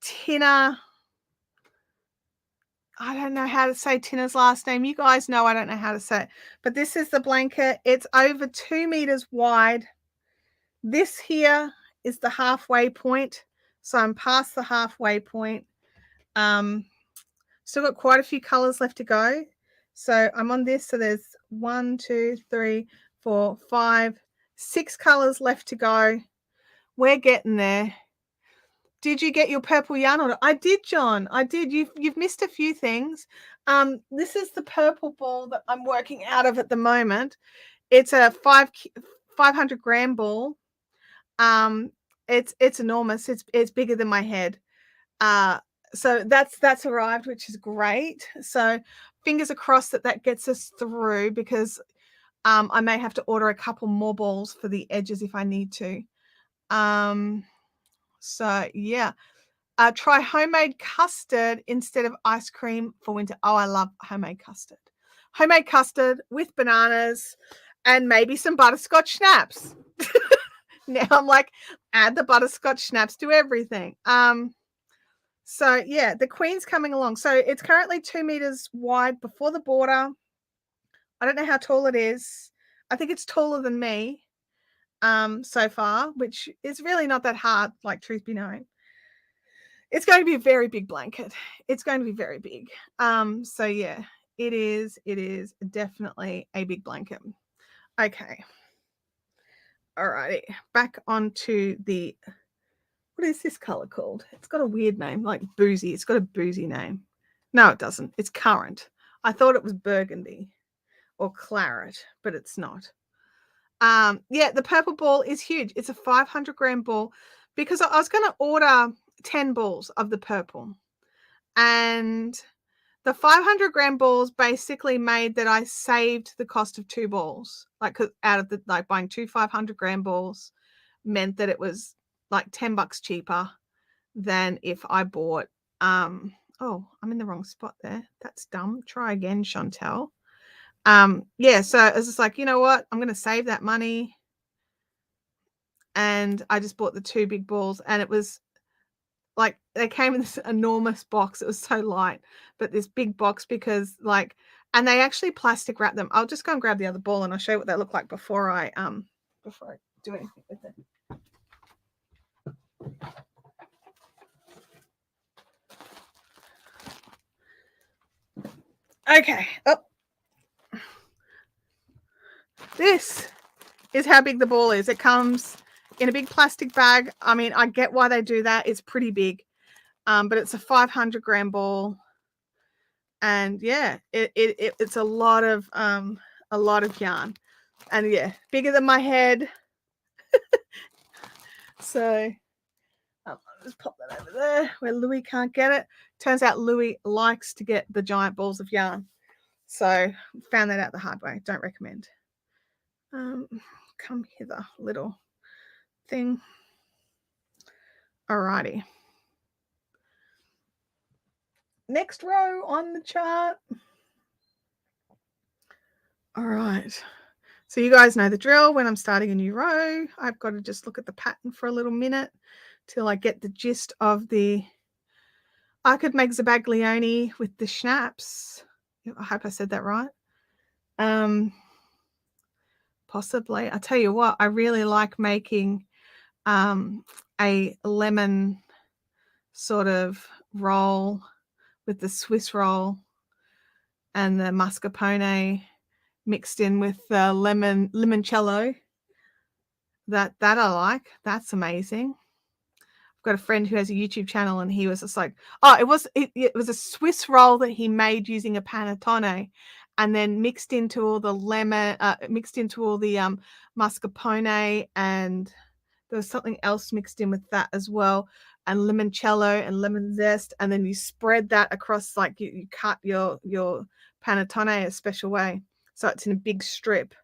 Tina. I don't know how to say Tina's last name. You guys know I don't know how to say it. But this is the blanket. It's over 2 meters wide. This here is the halfway point. So I'm past the halfway point. Still got quite a few colors left to go. So I'm on this. So there's 1, 2, 3, 4, 5, 6 colors left to go. We're getting there. Did you get your purple yarn order? I did, John. I did. You've missed a few things. This is the purple ball that I'm working out of at the moment. It's a 500 gram ball. It's enormous. It's bigger than my head. So that's arrived, which is great. So fingers are crossed that gets us through, because I may have to order a couple more balls for the edges if I need to. So yeah, try homemade custard instead of ice cream for winter. Oh, I love homemade custard. Homemade custard with bananas and maybe some butterscotch snaps. Now I'm like, add the butterscotch snaps to everything. So yeah, the queen's coming along. So it's currently 2 meters wide before the border. I don't know how tall it is. I think it's taller than me so far, which is really not that hard, like, truth be known. It's going to be a very big blanket. It's going to be very big. So yeah, it is definitely a big blanket. Okay. All righty. Back onto the, what is this color called? It's got a weird name, like boozy. It's got a boozy name. No, it doesn't. It's currant. I thought it was burgundy or claret, but it's not. Yeah, the purple ball is huge. It's a 500 gram ball, because I was going to order 10 balls of the purple, and the 500 gram balls basically made that I saved the cost of 2 balls. Like, out of the, like, buying 2 500 gram balls meant that it was like $10 cheaper than if I bought oh, I'm in the wrong spot there. That's dumb. Try again, Chantel. Yeah, so it was just like, you know what? I'm going to save that money. And I just bought the 2 big balls, and it was like, they came in this enormous box. It was so light, but this big box, because like, and they actually plastic wrap them. I'll just go and grab the other ball and I'll show you what they look like before I do anything with it. Okay. Oh. This is how big the ball is. It comes in a big plastic bag. I mean, I get why they do that. It's pretty big. But it's a 500 gram ball. And yeah, it's a lot of yarn. And yeah, bigger than my head. So I'll just pop that over there where Louis can't get it. Turns out Louis likes to get the giant balls of yarn. So found that out the hard way. Don't recommend. Come hither, little thing. Alrighty. Next row on the chart. All right. So you guys know the drill. When I'm starting a new row, I've got to just look at the pattern for a little minute till I get the gist of the. I could make zabaglione with the schnapps. I hope I said that right. Possibly. I tell you what, I really like making a lemon sort of roll with the Swiss roll and the mascarpone mixed in with the limoncello. That I like. That's amazing. I've got a friend who has a YouTube channel, and he was just like, oh, it was a Swiss roll that he made using a panettone, and then mixed into all the lemon, mixed into all the mascarpone, and there was something else mixed in with that as well, and limoncello and lemon zest, and then you spread that across, like you cut your panettone a special way, so it's in a big strip,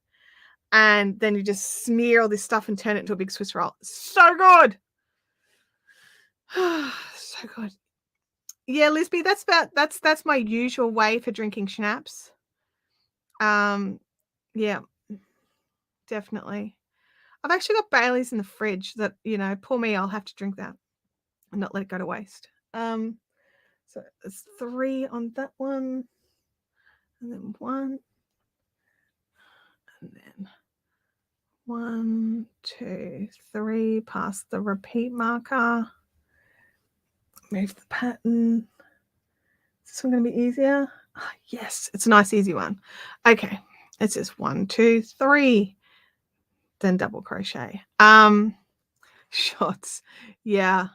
and then you just smear all this stuff and turn it into a big Swiss roll. So good. So good. Yeah, Lisby, that's my usual way for drinking schnapps. Yeah, definitely. I've actually got Baileys in the fridge that, poor me, I'll have to drink that and not let it go to waste. So it's 3 on that one, and then 1, and then 1, 2, 3, past the repeat marker. Move the pattern. Is this one going to be easier? Oh, yes, it's a nice easy one. Okay, it's just 1, 2, 3, then double crochet. Shots. Yeah.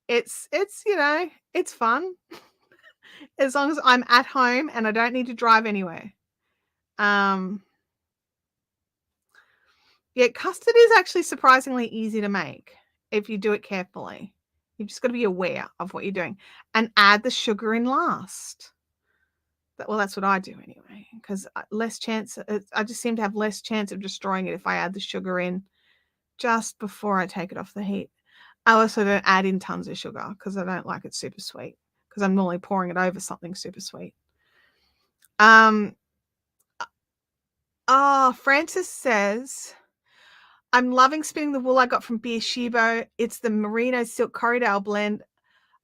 It's it's fun. As long as I'm at home and I don't need to drive anywhere. Yeah, custard is actually surprisingly easy to make if you do it carefully. You've just got to be aware of what you're doing and add the sugar in last. Well, that's what I do anyway, because less chance. I just seem to have less chance of destroying it if I add the sugar in just before I take it off the heat. I also don't add in tons of sugar because I don't like it super sweet, because I'm normally pouring it over something super sweet. Francis says, I'm loving spinning the wool I got from Beersheba. It's the Merino Silk Corriedale blend.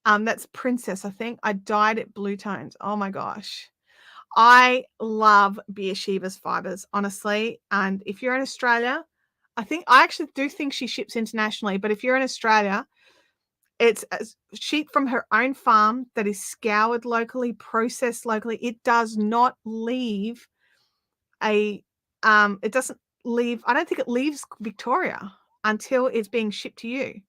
That's Princess, I think. I dyed it blue tones. Oh my gosh. I love Beersheba's fibers, honestly. And if you're in Australia, I actually do think she ships internationally, but if you're in Australia, it's a sheep from her own farm that is scoured locally, processed locally. It does not leave I don't think it leaves Victoria until it's being shipped to you.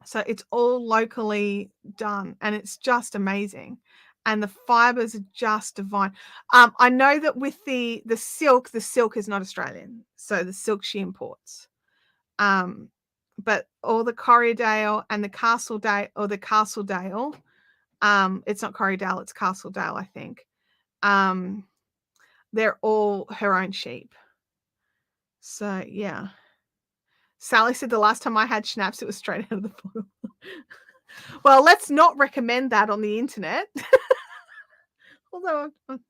So it's all locally done, and it's just amazing. And the fibers are just divine. I know that with the silk is not Australian, so the silk she imports. But all the Corriedale and the Castledale, it's not Corriedale, it's Castledale, I think. They're all her own sheep. So yeah. Sally said the last time I had schnapps, it was straight out of the bottle. Well, let's not recommend that on the internet. Although I've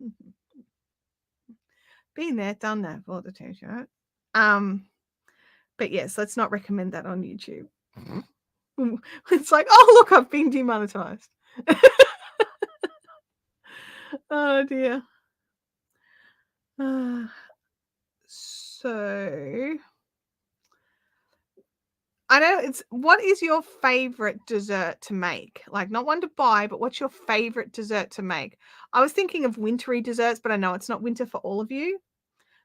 been there, done that for the t-shirt. But yes, let's not recommend that on YouTube. It's like, oh look, I've been demonetized. Oh dear. So I know what is your favorite dessert to make? Like, not one to buy, but what's your favorite dessert to make? I was thinking of wintry desserts, but I know it's not winter for all of you.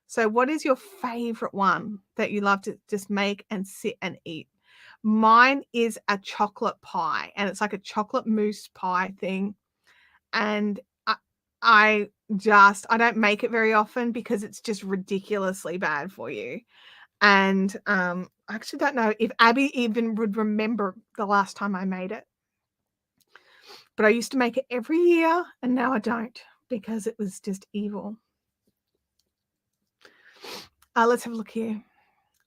So what is your favorite one that you love to just make and sit and eat? Mine is a chocolate pie, and it's like a chocolate mousse pie thing. And I don't make it very often because it's just ridiculously bad for you. And I actually don't know if Abby even would remember the last time I made it. But I used to make it every year, and now I don't because it was just evil. Let's have a look here.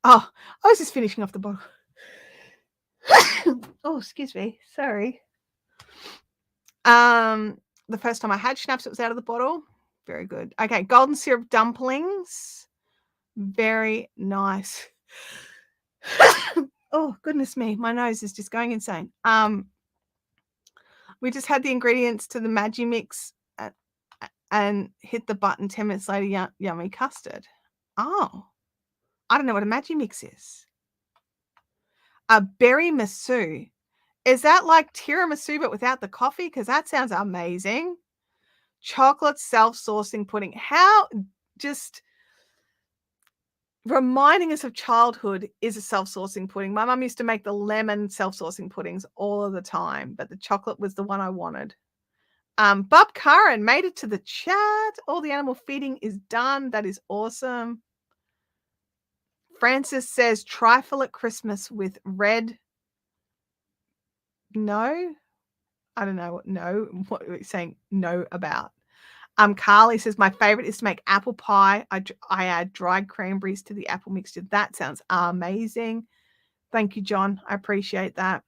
Oh, I was just finishing off the bottle. Oh, excuse me. Sorry. The first time I had schnapps, it was out of the bottle. Very good. Okay, golden syrup dumplings. Very nice. Oh, goodness me. My nose is just going insane. We just had the ingredients to the Magi mix and hit the button 10 minutes later, yummy custard. Oh, I don't know what a Magi mix is. A berry masu. Is that like tiramisu but without the coffee? Because that sounds amazing. Chocolate self-saucing pudding. How just reminding us of childhood is a self-saucing pudding. My mum used to make the lemon self-saucing puddings all of the time, but the chocolate was the one I wanted. Bob Curran made it to the chat. All the animal feeding is done. That is awesome. Francis says trifle at Christmas with red. No, I don't know. No, what are we saying no about? Carly says my favorite is to make apple pie. I add dried cranberries to the apple mixture. That sounds amazing. Thank you, John. I appreciate that.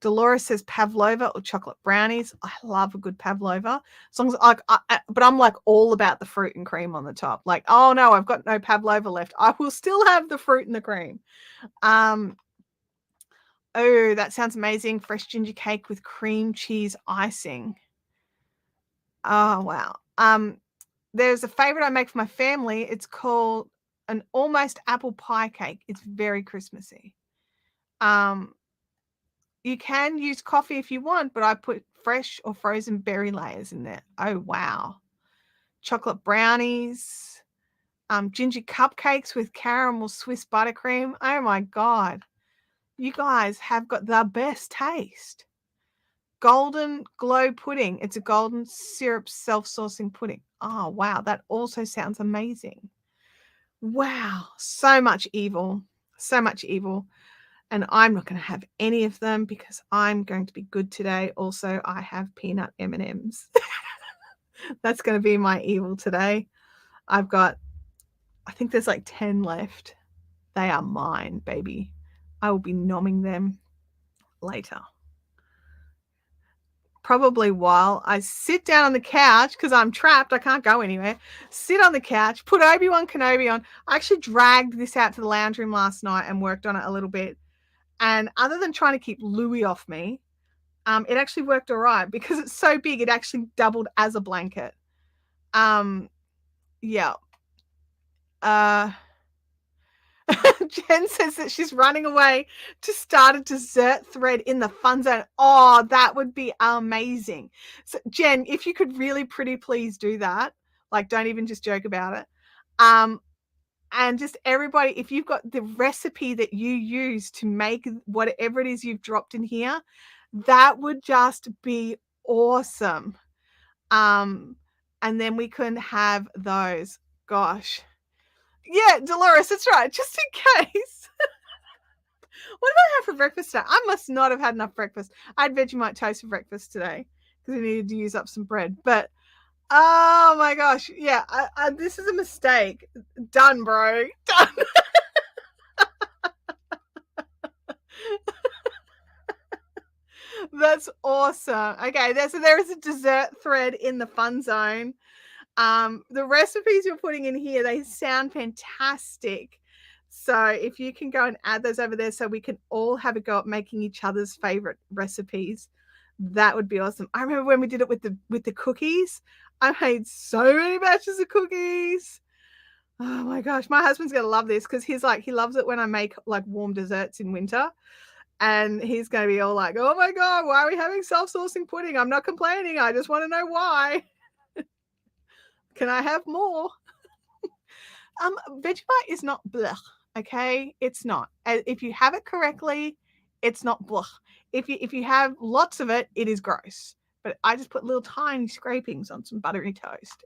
Dolores says pavlova or chocolate brownies. I love a good pavlova. As long as but I'm like all about the fruit and cream on the top. Like, oh no, I've got no pavlova left. I will still have the fruit and the cream. Oh, that sounds amazing. Fresh ginger cake with cream cheese icing. Oh, wow. There's a favorite I make for my family. It's called an almost apple pie cake. It's very Christmassy. You can use coffee if you want, but I put fresh or frozen berry layers in there. Oh, wow. Chocolate brownies, ginger cupcakes with caramel Swiss buttercream. Oh, my God. You guys have got the best taste. Golden glow pudding. It's a golden syrup self-saucing pudding. Oh, wow. That also sounds amazing. Wow. So much evil. So much evil. And I'm not going to have any of them because I'm going to be good today. Also, I have peanut M&Ms. That's going to be my evil today. I think there's like 10 left. They are mine, baby. I will be nomming them later. Probably while I sit down on the couch because I'm trapped. I can't go anywhere. Sit on the couch, put Obi-Wan Kenobi on. I actually dragged this out to the lounge room last night and worked on it a little bit. And other than trying to keep Louis off me, it actually worked all right because it's so big. It actually doubled as a blanket. Yeah. Jen says that she's running away to start a dessert thread in the fun zone. Oh, that would be amazing. So, Jen, if you could really pretty please do that, like don't even just joke about it. And just everybody, if you've got the recipe that you use to make whatever it is you've dropped in here, that would just be awesome. And then we can have those. Gosh. Yeah, Dolores, that's right. Just in case. What did I have for breakfast today? I must not have had enough breakfast. I had Vegemite toast for breakfast today because I needed to use up some bread. But oh my gosh, yeah, this is a mistake. Done, bro. Done. That's awesome. Okay, there is a dessert thread in the fun zone. The recipes you're putting in here, they sound fantastic. So if you can go and add those over there so we can all have a go at making each other's favorite recipes, that would be awesome. I remember when we did it with the cookies. I made so many batches of cookies. Oh my gosh, my husband's gonna love this because he loves it when I make like warm desserts in winter. And he's going to be all like, oh my God, why are we having self-saucing pudding? I'm not complaining. I just want to know why. Can I have more? Vegemite is not blech, okay? It's not. If you have it correctly, it's not blech. If you have lots of it, it is gross. But I just put little tiny scrapings on some buttery toast.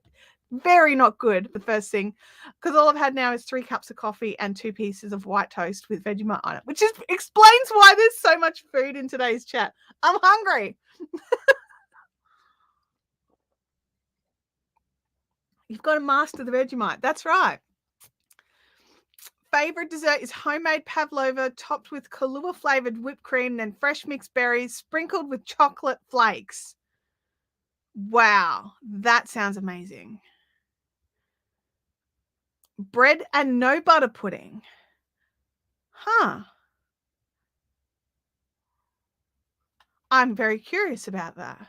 Very not good, the first thing, because all I've had now is 3 cups of coffee and 2 pieces of white toast with Vegemite on it, which explains why there's so much food in today's chat. I'm hungry. You've got to master the Vegemite. That's right. Favorite dessert is homemade pavlova topped with Kahlua flavored whipped cream, then fresh mixed berries sprinkled with chocolate flakes. Wow, that sounds amazing. Bread and no butter pudding. Huh. I'm very curious about that.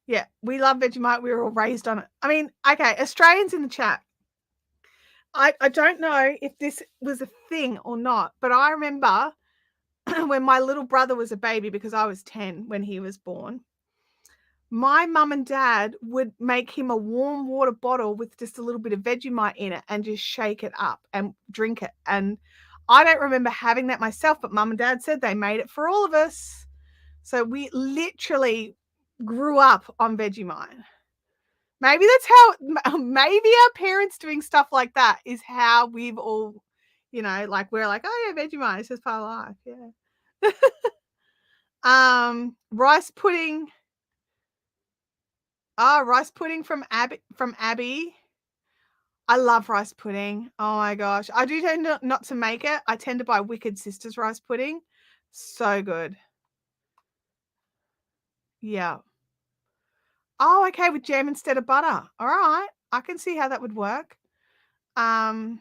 Yeah, we love Vegemite. We were all raised on it. I mean, okay, Australians in the chat. I don't know if this was a thing or not, but I remember when my little brother was a baby, because I was 10 when he was born, my mum and dad would make him a warm water bottle with just a little bit of Vegemite in it and just shake it up and drink it. And I don't remember having that myself, but mum and dad said they made it for all of us. So we literally grew up on Vegemite. Maybe that's how, maybe our parents doing stuff like that is how we've all, like we're like, oh yeah, Vegemite, it's just part of life. Yeah. Rice pudding. Rice pudding from Abby. I love rice pudding. Oh my gosh. I do tend not to make it. I tend to buy Wicked Sisters rice pudding. So good. Yeah. Oh, okay, with jam instead of butter. All right. I can see how that would work. Um,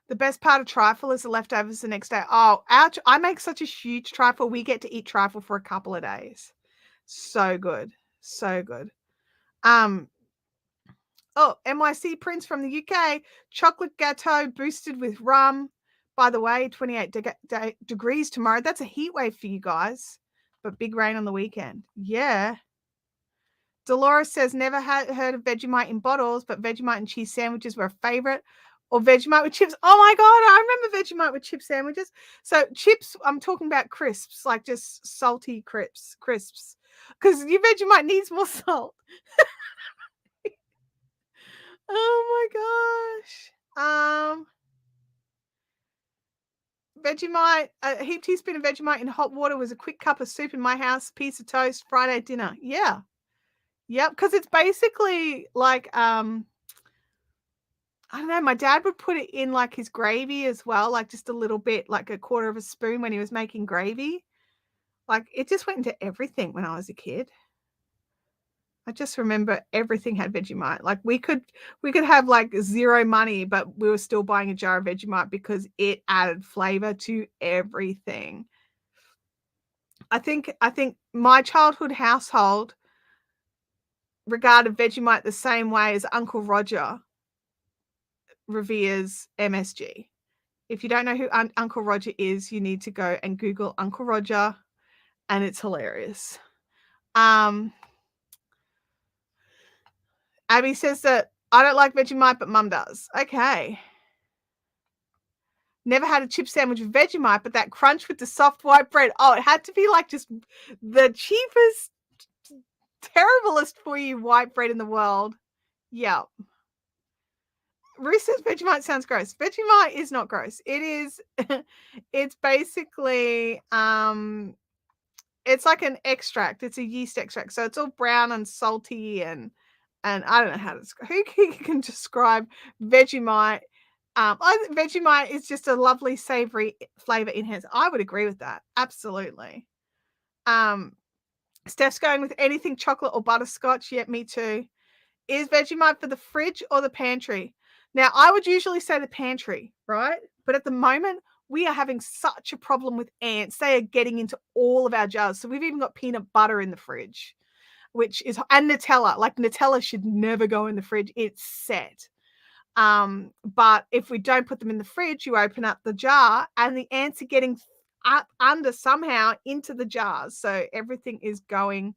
the best part of trifle is the leftovers the next day. Oh, I make such a huge trifle. We get to eat trifle for a couple of days. So good. So good. Um, oh, NYC Prince from the UK, chocolate gâteau boosted with rum. By the way, 28 degrees tomorrow. That's a heat wave for you guys, but big rain on the weekend. Yeah. Dolores says never had heard of Vegemite in bottles, but Vegemite and cheese sandwiches were a favorite. Or Vegemite with chips. Oh my god, I remember Vegemite with chip sandwiches. So chips, I'm talking about crisps, like just salty crisps. Because your Vegemite needs more salt. Oh my gosh. Vegemite, a heap teaspoon of Vegemite in hot water was a quick cup of soup in my house, piece of toast, Friday dinner. Yeah. Yep. Because it's basically like I don't know, my dad would put it in like his gravy as well, like just a little bit, like a quarter of a spoon when he was making gravy. Like it just went into everything when I was a kid. I just remember everything had Vegemite. Like we could have like zero money, but we were still buying a jar of Vegemite because it added flavor to everything. I think my childhood household regarded Vegemite the same way as Uncle Roger reveres MSG. If you don't know who Uncle Roger is, you need to go and Google Uncle Roger, and it's hilarious. Abby says that I don't like Vegemite, but Mum does. Okay. Never had a chip sandwich with Vegemite, but that crunch with the soft white bread. Oh, it had to be like just the cheapest, terriblest for you white bread in the world. Yeah. Ruth says Vegemite sounds gross. Vegemite is not gross. It is, it's basically, it's like an extract. It's a yeast extract. So it's all brown and salty and I don't know how to describe. Who can describe Vegemite? Vegemite is just a lovely savory flavor enhancer. I would agree with that. Absolutely. Steph's going with anything chocolate or butterscotch. Yep, me too. Is Vegemite for the fridge or the pantry? Now, I would usually say the pantry, right? But at the moment, we are having such a problem with ants. They are getting into all of our jars. So we've even got peanut butter in the fridge, and Nutella. Like Nutella should never go in the fridge. It's set. But if we don't put them in the fridge, you open up the jar and the ants are getting up under somehow into the jars. So everything is going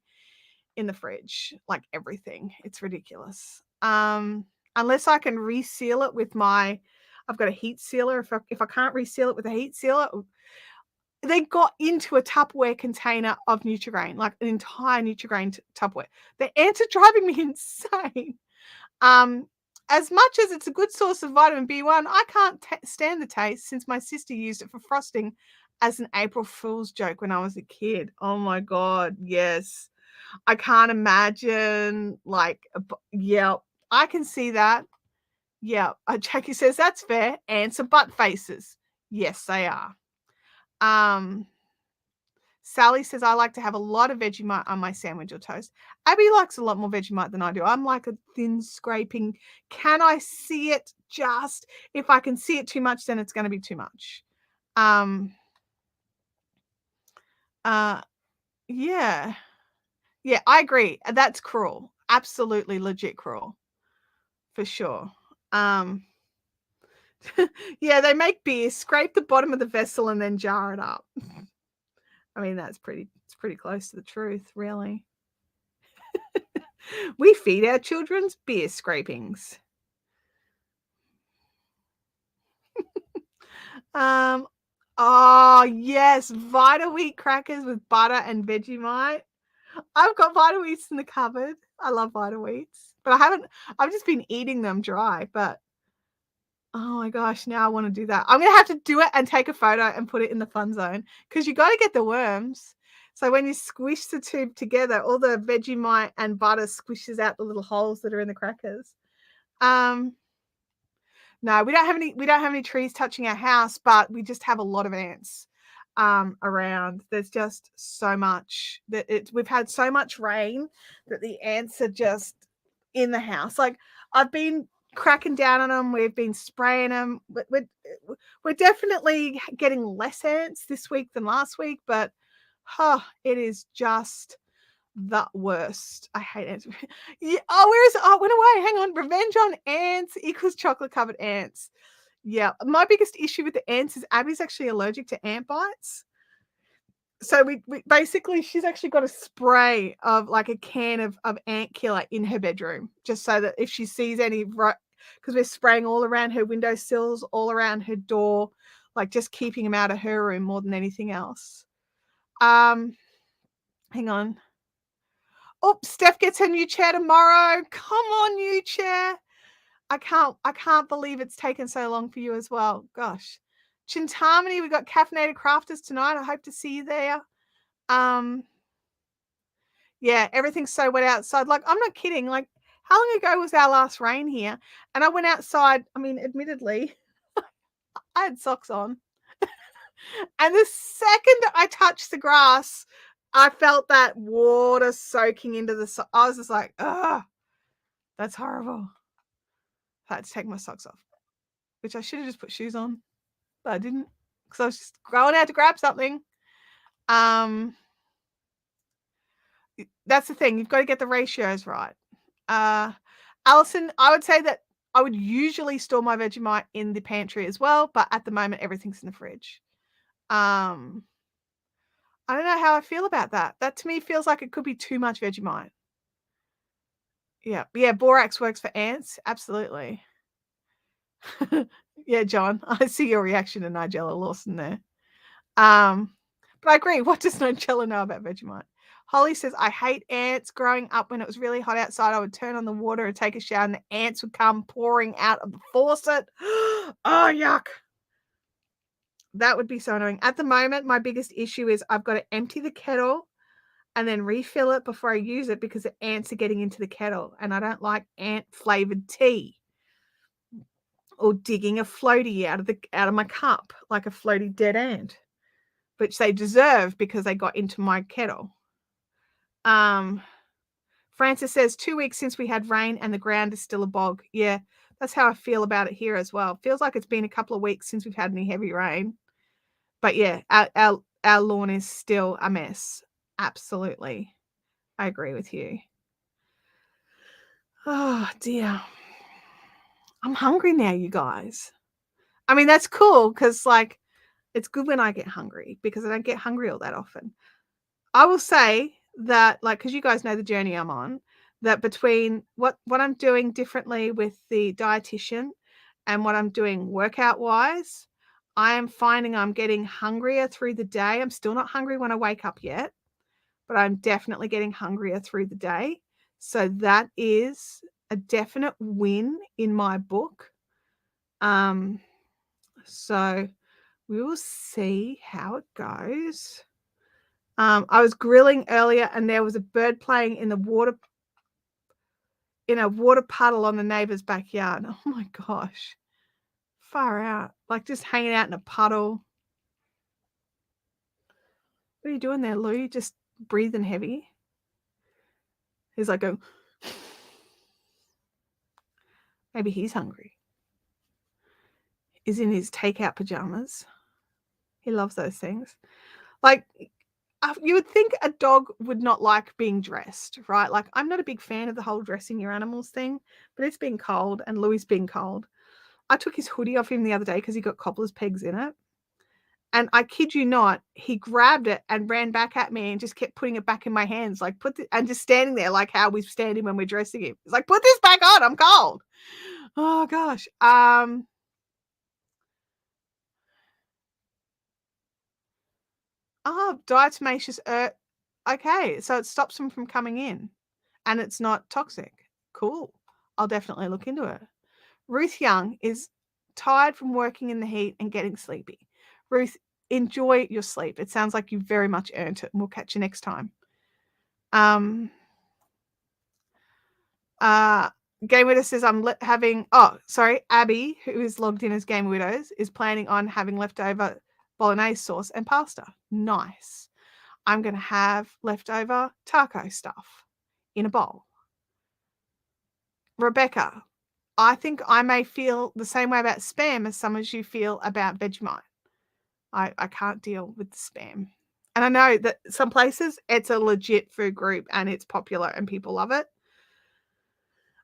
in the fridge, like everything. It's ridiculous. Unless I can reseal it with I've got a heat sealer. If I can't reseal it with a heat sealer, they got into a Tupperware container of Nutri-Grain, like an entire Nutri-Grain Tupperware. The ants are driving me insane. As much as it's a good source of vitamin B1, I can't stand the taste since my sister used it for frosting as an April Fool's joke when I was a kid. Oh my God, yes. I can't imagine, like, yeah, I can see that. Yeah, Jackie says that's fair. Ants are butt faces. Yes, they are. Sally says I like to have a lot of Vegemite on my sandwich or toast. Abby likes a lot more Vegemite than I do. I'm like a thin scraping. Can I see it just? If I can see it too much, then it's going to be too much. Yeah. Yeah, I agree. That's cruel. Absolutely legit cruel. For sure. Yeah, they make beer, scrape the bottom of the vessel and then jar it up. I mean, it's pretty close to the truth, really. We feed our children's beer scrapings. Oh yes, Vita Wheat crackers with butter and Vegemite. I've got Vita Wheats in the cupboard. I love Vita Wheats, but I've just been eating them dry, but oh my gosh, now I want to do that. I'm going to have to do it and take a photo and put it in the fun zone because you got to get the worms. So when you squish the two together, all the Vegemite and butter squishes out the little holes that are in the crackers. No, we don't have any trees touching our house, but we just have a lot of ants. around. There's just so much that we've had so much rain that the ants are just in the house. Like, I've been cracking down on them. We've been spraying them. We're definitely getting less ants this week than last week, but it is just the worst. I hate ants. Yeah, where is it? Oh, it went away. Hang on. Revenge on ants equals chocolate covered ants. Yeah, my biggest issue with the ants is Abby's actually allergic to ant bites. So we basically, she's actually got a spray of like a can of ant killer in her bedroom, just so that if she sees any, because we're spraying all around her windowsills, all around her door, like just keeping them out of her room more than anything else. Hang on. Oh, Steph gets her new chair tomorrow. Come on, new chair. I can't believe it's taken so long for you as well. Gosh. Chintamani, we got Caffeinated Crafters tonight. I hope to see you there. Yeah, everything's so wet outside. Like, I'm not kidding. Like, how long ago was our last rain here? And I went outside. I mean, admittedly, I had socks on. And the second I touched the grass, I felt that water soaking into the I was just like, ugh, that's horrible. I had to take my socks off, which I should have just put shoes on, but I didn't because I was just going out to grab something. That's the thing. You've got to get the ratios right. Alison, I would say that I would usually store my Vegemite in the pantry as well, but at the moment, everything's in the fridge. I don't know how I feel about that. That to me feels like it could be too much Vegemite. Yeah. Borax works for ants. Absolutely. Yeah, John, I see your reaction to Nigella Lawson there. But I agree. What does Nigella know about Vegemite? Holly says, I hate ants. Growing up, when it was really hot outside, I would turn on the water and take a shower, and the ants would come pouring out of the faucet. Oh, yuck. That would be so annoying. At the moment, my biggest issue is I've got to empty the kettle and then refill it before I use it because the ants are getting into the kettle, and I don't like ant-flavored tea or digging a floaty out of my cup like a floaty dead ant, which they deserve because they got into my kettle. Francis says 2 weeks since we had rain and the ground is still a bog. Yeah, that's how I feel about it here as well. Feels like it's been a couple of weeks since we've had any heavy rain. But yeah, our lawn is still a mess. Absolutely. I agree with you. Oh, dear. I'm hungry now, you guys. I mean, that's cool because, like, it's good when I get hungry because I don't get hungry all that often. I will say that, like, because you guys know the journey I'm on, that between what I'm doing differently with the dietitian and what I'm doing workout wise, I am finding I'm getting hungrier through the day. I'm still not hungry when I wake up yet, but I'm definitely getting hungrier through the day. So that is a definite win in my book. So we will see how it goes. I was grilling earlier and there was a bird playing in a water puddle on the neighbor's backyard. Oh my gosh. Far out. Like just hanging out in a puddle. What are you doing there, Lou? Just breathing heavy. He's like going, maybe he's hungry. He's in his takeout pajamas. He loves those things. Like, you would think a dog would not like being dressed, right? Like, I'm not a big fan of the whole dressing your animals thing, but it's been cold and Louis been cold. I took his hoodie off him the other day because he got cobbler's pegs in it. And I kid you not, he grabbed it and ran back at me and just kept putting it back in my hands, like and just standing there like how we stand him when we're dressing him. He's like, put this back on, I'm cold. Oh gosh. Diatomaceous earth. Okay, so it stops them from coming in and it's not toxic. Cool. I'll definitely look into it. Ruth Young is tired from working in the heat and getting sleepy. Ruth, enjoy your sleep. It sounds like you very much earned it. And we'll catch you next time. Game Widow says Abby, who is logged in as Game Widows, is planning on having leftover bolognese sauce and pasta. Nice. I'm going to have leftover taco stuff in a bowl. Rebecca, I think I may feel the same way about Spam as some of you feel about Vegemite. I can't deal with the Spam. And I know that some places it's a legit food group and it's popular and people love it.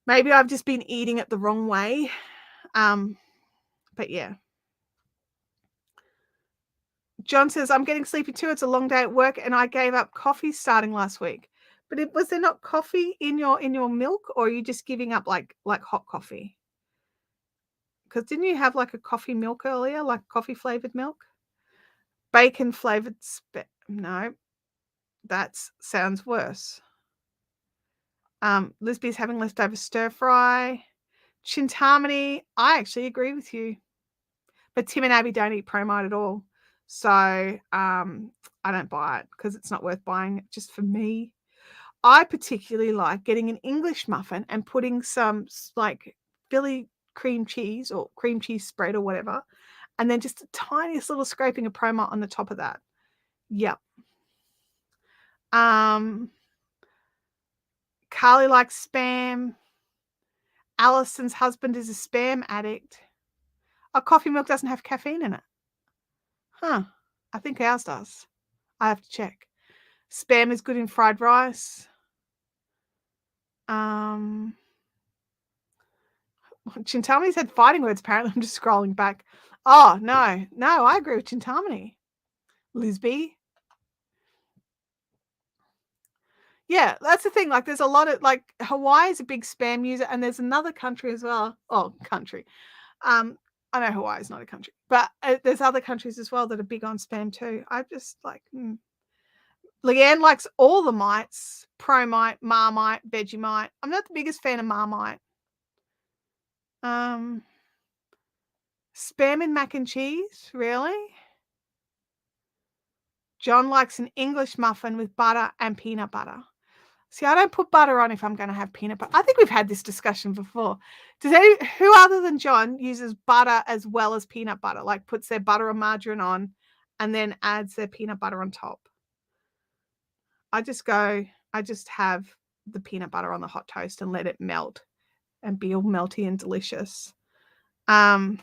Maybe I've just been eating it the wrong way. But yeah. John says, I'm getting sleepy too. It's a long day at work and I gave up coffee starting last week. But was there not coffee in your milk, or are you just giving up like hot coffee? Because didn't you have like a coffee milk earlier, like coffee flavored milk? Bacon flavored no, that sounds worse. Lisby's having leftover stir fry. Chintamani, I actually agree with you. But Tim and Abby don't eat Promite at all. So I don't buy it because it's not worth buying it just for me. I particularly like getting an English muffin and putting some like Philly cream cheese or cream cheese spread or whatever, and then just the tiniest little scraping of Promite on the top of that. Yep. Carly likes Spam. Allison's husband is a Spam addict. Our coffee milk doesn't have caffeine in it. Huh. I think ours does. I have to check. Spam is good in fried rice. Chintamani said fighting words, apparently. I'm just scrolling back. Oh, no, I agree with Chintamani. Lisby. Yeah, that's the thing. Like, there's a lot of, like, Hawaii is a big Spam user, and there's another country as well. Oh, country. I know Hawaii is not a country, but there's other countries as well that are big on Spam too. I just like, Leanne likes all the mites, Promite, Marmite, Vegemite. I'm not the biggest fan of Marmite. Spam and mac and cheese, really? John likes an English muffin with butter and peanut butter. See, I don't put butter on if I'm going to have peanut butter. I think we've had this discussion before. Who other than John uses butter as well as peanut butter? Like puts their butter or margarine on and then adds their peanut butter on top. I just have the peanut butter on the hot toast and let it melt and be all melty and delicious. Oh,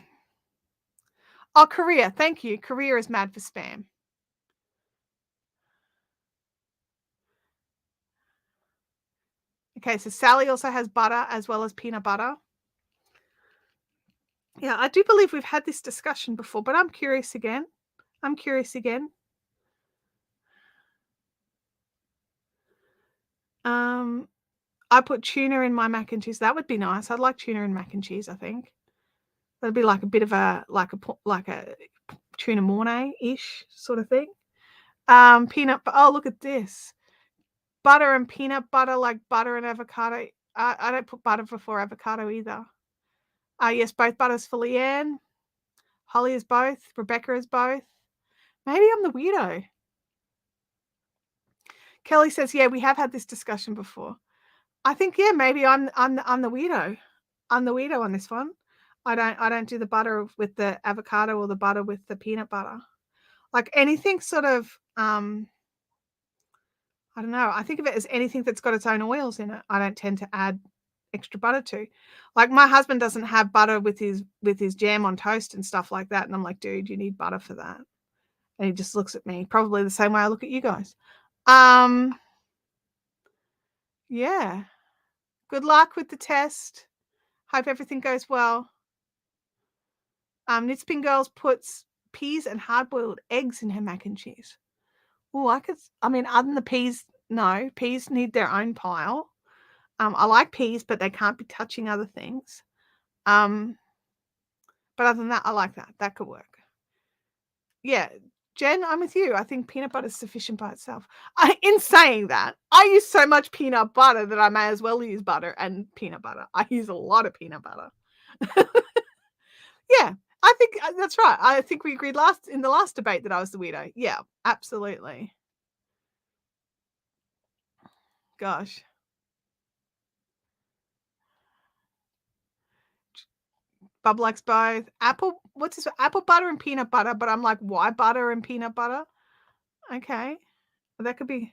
Korea. Thank you. Korea is mad for Spam. Okay, so Sally also has butter as well as peanut butter. Yeah, I do believe we've had this discussion before, but I'm curious again. I put tuna in my mac and cheese. That would be nice. I'd like tuna in mac and cheese, I think. That'd be like a bit of a tuna mornay-ish sort of thing. Peanut. Oh, look at this. Butter and peanut butter, like butter and avocado. I don't put butter before avocado either. Yes, both butters for Leanne. Holly is both. Rebecca is both. Maybe I'm the weirdo. Kelly says, yeah, we have had this discussion before. I think, yeah, maybe I'm the weirdo. I'm the weirdo on this one. I don't do the butter with the avocado or the butter with the peanut butter. Like anything sort of, I don't know. I think of it as anything that's got its own oils in it. I don't tend to add extra butter to. Like my husband doesn't have butter with his jam on toast and stuff like that. And I'm like, dude, you need butter for that. And he just looks at me probably the same way I look at you guys. Yeah. Good luck with the test. Hope everything goes well. Knitspin Girls puts peas and hard-boiled eggs in her mac and cheese. Oh, other than the peas, no. Peas need their own pile. I like peas, but they can't be touching other things. But other than that, I like that. That could work. Yeah, Jen, I'm with you. I think peanut butter is sufficient by itself. In saying that, I use so much peanut butter that I may as well use butter and peanut butter. I use a lot of peanut butter. Yeah, I think that's right. I think we agreed in the last debate that I was the weirdo. Yeah, absolutely. Gosh. Bub likes both. Apple, what's this? Apple butter and peanut butter, but I'm like, why butter and peanut butter? Okay. Well, that could be.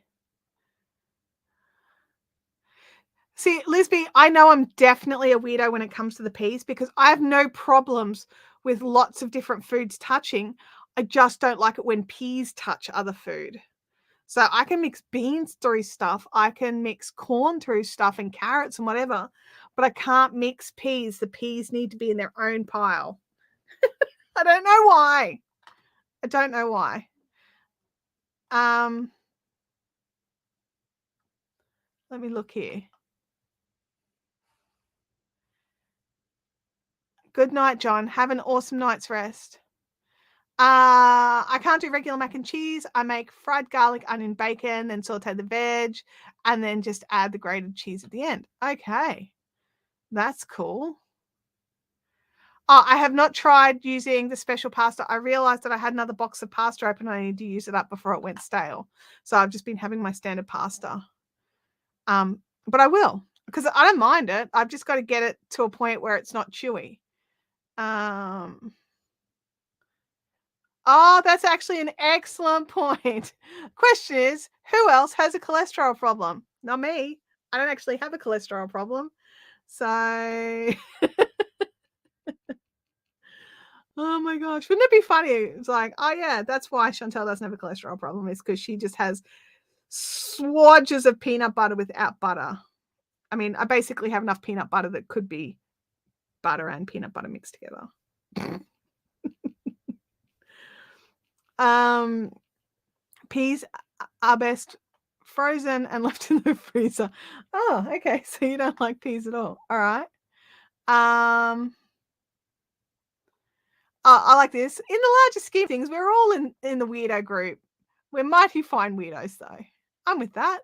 See, Lisby, I know I'm definitely a weirdo when it comes to the peas because I have no problems with lots of different foods touching. I just don't like it when peas touch other food. So I can mix beans through stuff. I can mix corn through stuff and carrots and whatever, but I can't mix peas. The peas need to be in their own pile. I don't know why. I don't know why. Let me look here. Good night, John. Have an awesome night's rest. I can't do regular mac and cheese. I make fried garlic, onion, bacon, then saute the veg, and then just add the grated cheese at the end. Okay. That's cool. Oh, I have not tried using the special pasta. I realized that I had another box of pasta open and I need to use it up before it went stale. So I've just been having my standard pasta. But I will, because I don't mind it. I've just got to get it to a point where it's not chewy. Oh, that's actually an excellent point. Question is, who else has a cholesterol problem? Not me. I don't actually have a cholesterol problem. So, oh my gosh, wouldn't it be funny? It's like, oh yeah, that's why Chantel doesn't have a cholesterol problem. It's because she just has swatches of peanut butter without butter. I mean, I basically have enough peanut butter that could be butter and peanut butter mixed together. Peas are best frozen and left in the freezer. Oh, okay. So you don't like peas at all. All right. I like this. In the larger scheme of things, we're all in the weirdo group. We're mighty fine weirdos, though. I'm with that.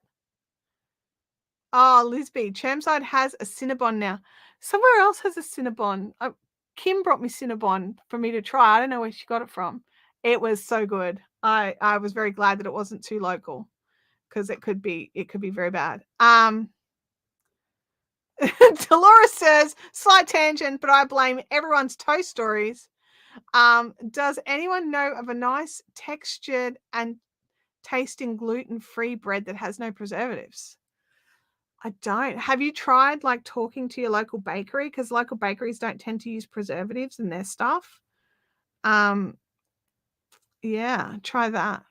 Oh, Lisby, Chermside has a Cinnabon now. Somewhere else has a Cinnabon. Kim brought me Cinnabon for me to try. I don't know where she got it from. It was so good. I was very glad that it wasn't too local because it could be very bad. Dolores says, slight tangent, but I blame everyone's toast stories. Does anyone know of a nice textured and tasting gluten-free bread that has no preservatives? I don't. Have you tried like talking to your local bakery? Because local bakeries don't tend to use preservatives in their stuff. Yeah, try that.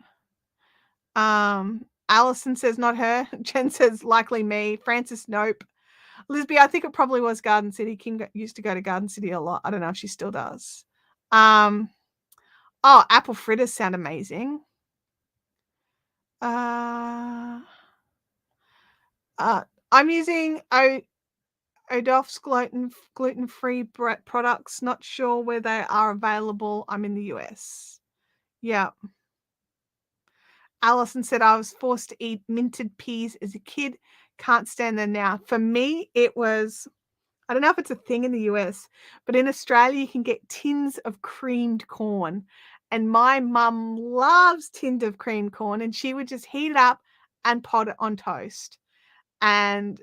Allison says not her. Jen says likely me. Francis, nope. Lisby, I think it probably was Garden City. Kim used to go to Garden City a lot. I don't know if she still does. Oh, apple fritters sound amazing. I'm using Odolph's gluten-free products. Not sure where they are available. I'm in the US. Yeah. Allison said I was forced to eat minted peas as a kid. Can't stand them now. For me, it was, I don't know if it's a thing in the US, but in Australia, you can get tins of creamed corn. And my mum loves tins of creamed corn, and she would just heat it up and pot it on toast. And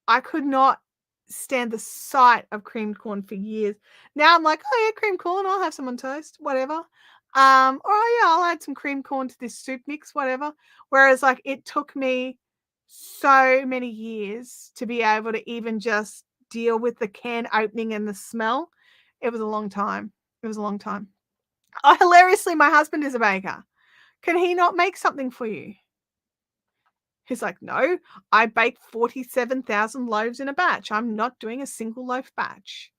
I could not stand the sight of creamed corn for years. Now I'm like, oh yeah, creamed corn, I'll have some on toast, whatever. Oh yeah, I'll add some creamed corn to this soup mix, whatever. Whereas like it took me so many years to be able to even just deal with the can opening and the smell. It was a long time. It was a long time. Oh, hilariously, my husband is a baker. Can he not make something for you? He's like, no, I bake 47,000 loaves in a batch. I'm not doing a single loaf batch.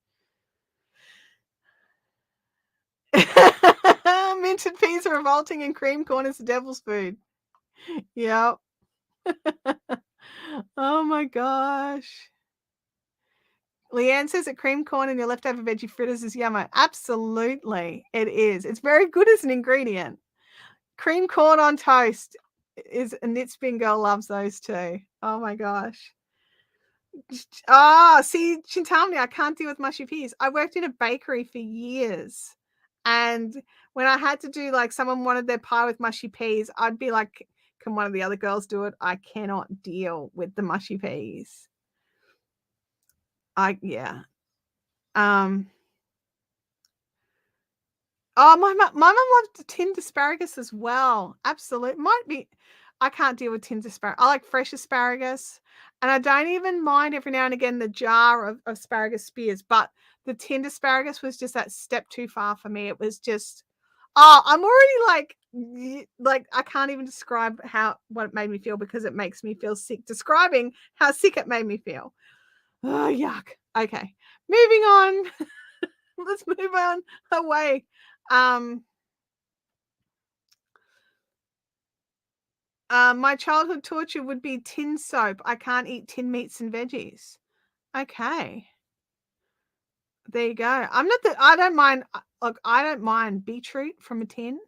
Minted peas are revolting and cream corn is the devil's food. Yep. Oh my gosh. Leanne says that cream corn and your leftover veggie fritters is yummy. Absolutely. It is. It's very good as an ingredient. Cream corn on toast is a Knitspin girl loves those too. Oh my gosh. See, Chintamani, I can't deal with mushy peas. I worked in a bakery for years. And when I had to do like someone wanted their pie with mushy peas, I'd be like, can one of the other girls do it? I cannot deal with the mushy peas. Yeah. Oh, my mum loved tinned asparagus as well. Absolutely. Might be. I can't deal with tinned asparagus. I like fresh asparagus, and I don't even mind every now and again the jar of asparagus spears, but the tinned asparagus was just that step too far for me. It was just, oh, I'm already like I can't even describe what it made me feel because it makes me feel sick. Describing how sick it made me feel. Oh, yuck. Okay, moving on. Let's move on away. My childhood torture would be tin soap. I can't eat tin meats and veggies. Okay. There you go. I don't mind. Look, I don't mind beetroot from a tin.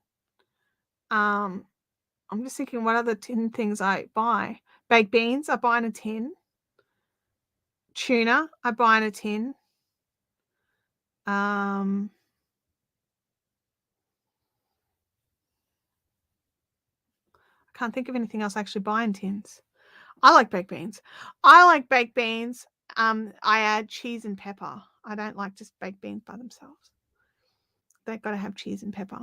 I'm just thinking what other tin things I buy. Baked beans, I buy in a tin. Tuna, I buy in a tin. I can't think of anything else I actually buy in tins. I like baked beans. I add cheese and pepper. I don't like just baked beans by themselves. They've got to have cheese and pepper.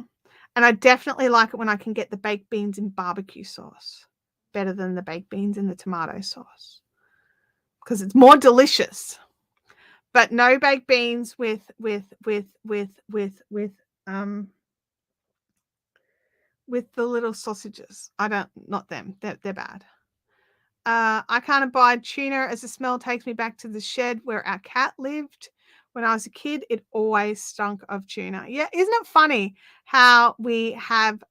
And I definitely like it when I can get the baked beans in barbecue sauce. Better than the baked beans in the tomato sauce. Because it's more delicious. But no baked beans with the little sausages. Not them. They're bad. I can't abide tuna as the smell takes me back to the shed where our cat lived. When I was a kid, it always stunk of tuna. Yeah, isn't it funny how we have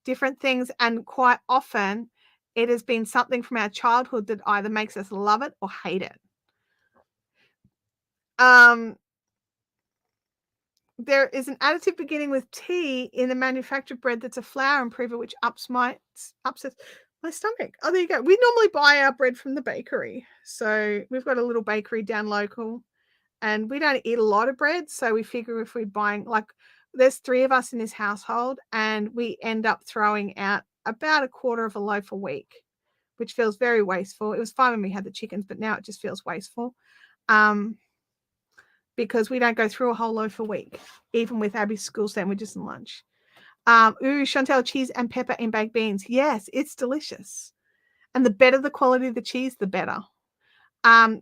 different things, and quite often it has been something from our childhood that either makes us love it or hate it. There is an additive beginning with T in the manufactured bread that's a flour improver, which upsets my stomach. Oh, there you go. We normally buy our bread from the bakery. So we've got a little bakery down local, and we don't eat a lot of bread. So we figure if we're buying, like, there's 3 of us in this household, and we end up throwing out about a quarter of a loaf a week, which feels very wasteful. It was fine when we had the chickens, but now it just feels wasteful. Because we don't go through a whole loaf a week, even with Abby's school sandwiches and lunch. Chantel, cheese and pepper in baked beans. Yes, it's delicious. And the better the quality of the cheese, the better.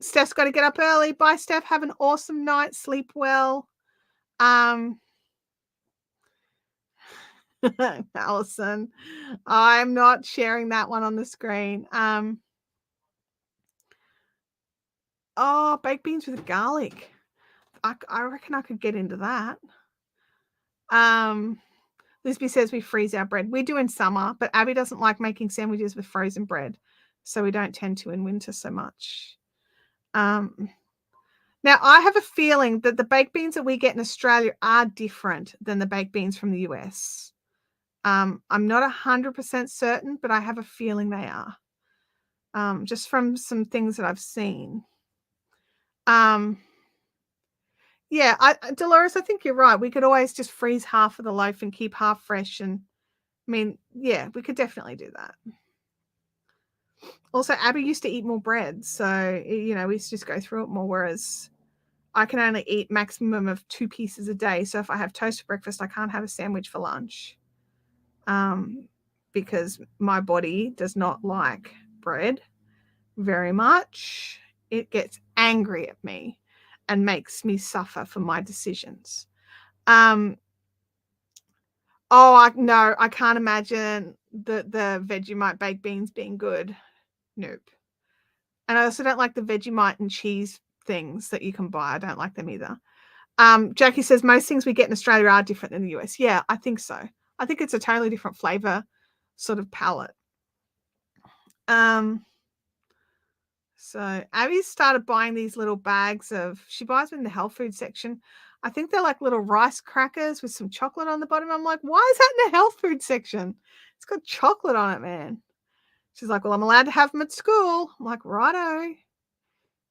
Steph's got to get up early. Bye, Steph. Have an awesome night. Sleep well. Allison, I'm not sharing that one on the screen. Baked beans with garlic. I reckon I could get into that. Lisby says we freeze our bread. We do in summer, but Abby doesn't like making sandwiches with frozen bread, so we don't tend to in winter so much. Now, I have a feeling that the baked beans that we get in Australia are different than the baked beans from the US. I'm not 100% certain, but I have a feeling they are, just from some things that I've seen. Yeah, Dolores, I think you're right. We could always just freeze half of the loaf and keep half fresh. And I mean, yeah, we could definitely do that. Also, Abby used to eat more bread, so we used to just go through it more, whereas I can only eat maximum of 2 pieces a day. So if I have toast for breakfast, I can't have a sandwich for lunch, because my body does not like bread very much. It gets angry at me and makes me suffer for my decisions. I can't imagine the Vegemite baked beans being good. Nope. And I also don't like the Vegemite and cheese things that you can buy. I don't like them either. Jackie says most things we get in Australia are different than the US. Yeah, I think so. I think it's a totally different flavor sort of palette. So Abby started buying these little bags she buys them in the health food section. I think they're like little rice crackers with some chocolate on the bottom. I'm like, why is that in the health food section? It's got chocolate on it, man. She's like, well, I'm allowed to have them at school. I'm like, righto.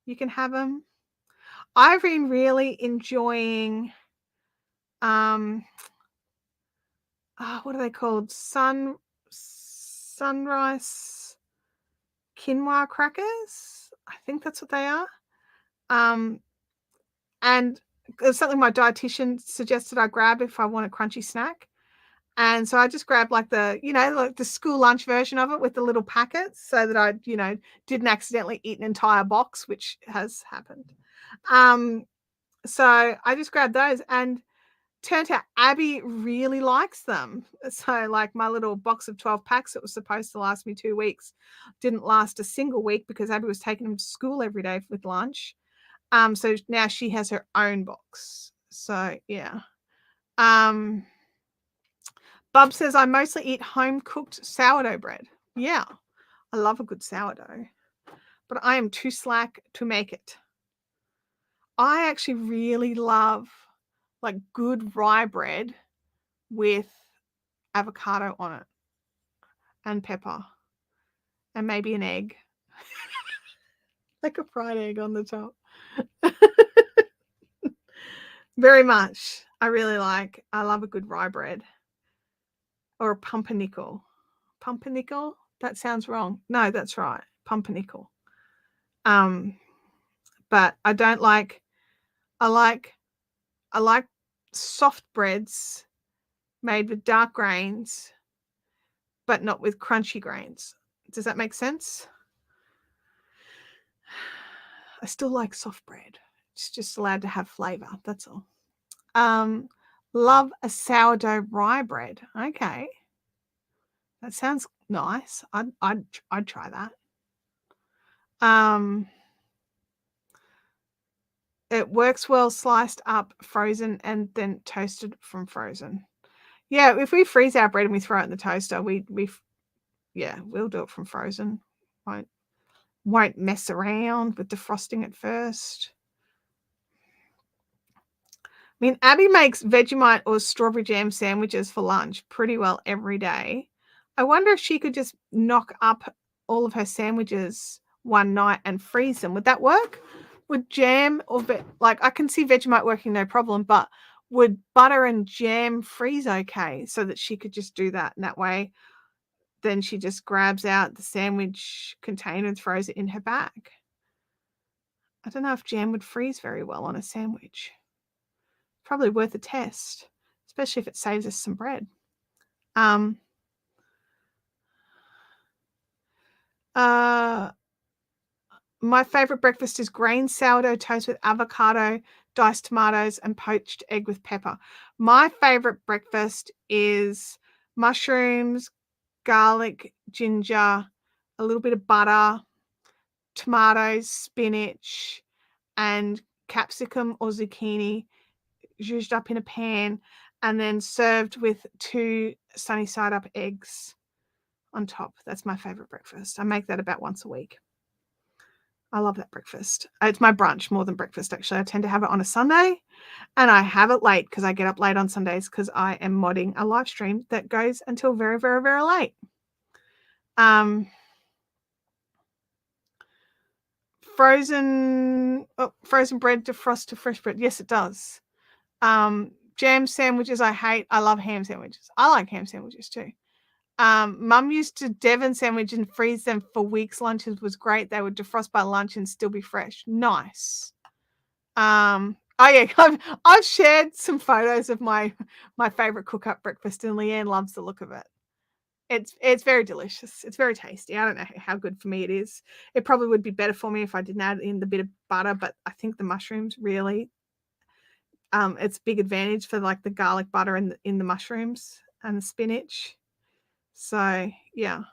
You can have them. I've been really enjoying, what are they called? Sunrise quinoa crackers. I think that's what they are. And It's something my dietitian suggested I grab if I want a crunchy snack. And so I just grabbed like like the school lunch version of it with the little packets so that I, didn't accidentally eat an entire box, which has happened. So I just grabbed those, and turned out Abby really likes them. So like my little box of 12 packs that was supposed to last me 2 weeks didn't last a single week because Abby was taking them to school every day with lunch. So now she has her own box. So yeah. Bub says I mostly eat home cooked sourdough bread. Yeah, I love a good sourdough, but I am too slack to make it. I actually really love like good rye bread with avocado on it and pepper and maybe an egg, like a fried egg on the top. Very much. I love a good rye bread or a pumpernickel. Pumpernickel? That sounds wrong. No, that's right. Pumpernickel. But I don't like, I like soft breads made with dark grains, but not with crunchy grains. Does that make sense? I still like soft bread. It's just allowed to have flavor. That's all. Love a sourdough rye bread. Okay. That sounds nice. I'd try that. It works well sliced up, frozen, and then toasted from frozen. Yeah, if we freeze our bread and we throw it in the toaster, we'll do it from frozen. Won't mess around with defrosting it first. I mean, Abby makes Vegemite or strawberry jam sandwiches for lunch pretty well every day. I wonder if she could just knock up all of her sandwiches one night and freeze them. Would that work? Would jam or I can see Vegemite working no problem, but would butter and jam freeze okay so that she could just do that? And that way, then she just grabs out the sandwich container and throws it in her bag. I don't know if jam would freeze very well on a sandwich. Probably worth a test, especially if it saves us some bread. My favorite breakfast is grain sourdough toast with avocado, diced tomatoes, and poached egg with pepper. My favorite breakfast is mushrooms, garlic, ginger, a little bit of butter, tomatoes, spinach, and capsicum or zucchini zhuzhed up in a pan and then served with 2 sunny side up eggs on top. That's my favorite breakfast. I make that about once a week. I love that breakfast. It's my brunch more than breakfast, actually. I tend to have it on a Sunday, and I have it late because I get up late on Sundays because I am modding a live stream that goes until very, very, very late. Frozen bread defrost to fresh bread. Yes, it does. Jam sandwiches I hate. I love ham sandwiches. I like ham sandwiches too. Mum used to Devon sandwich and freeze them for weeks. Lunches was great. They would defrost by lunch and still be fresh. Nice. Oh yeah, I've shared some photos of my favorite cook up breakfast, and Leanne loves the look of it. It's very delicious. It's very tasty. I don't know how good for me it is. It probably would be better for me if I didn't add in the bit of butter, but I think the mushrooms really, it's a big advantage for like the garlic butter in the mushrooms and the spinach. So yeah.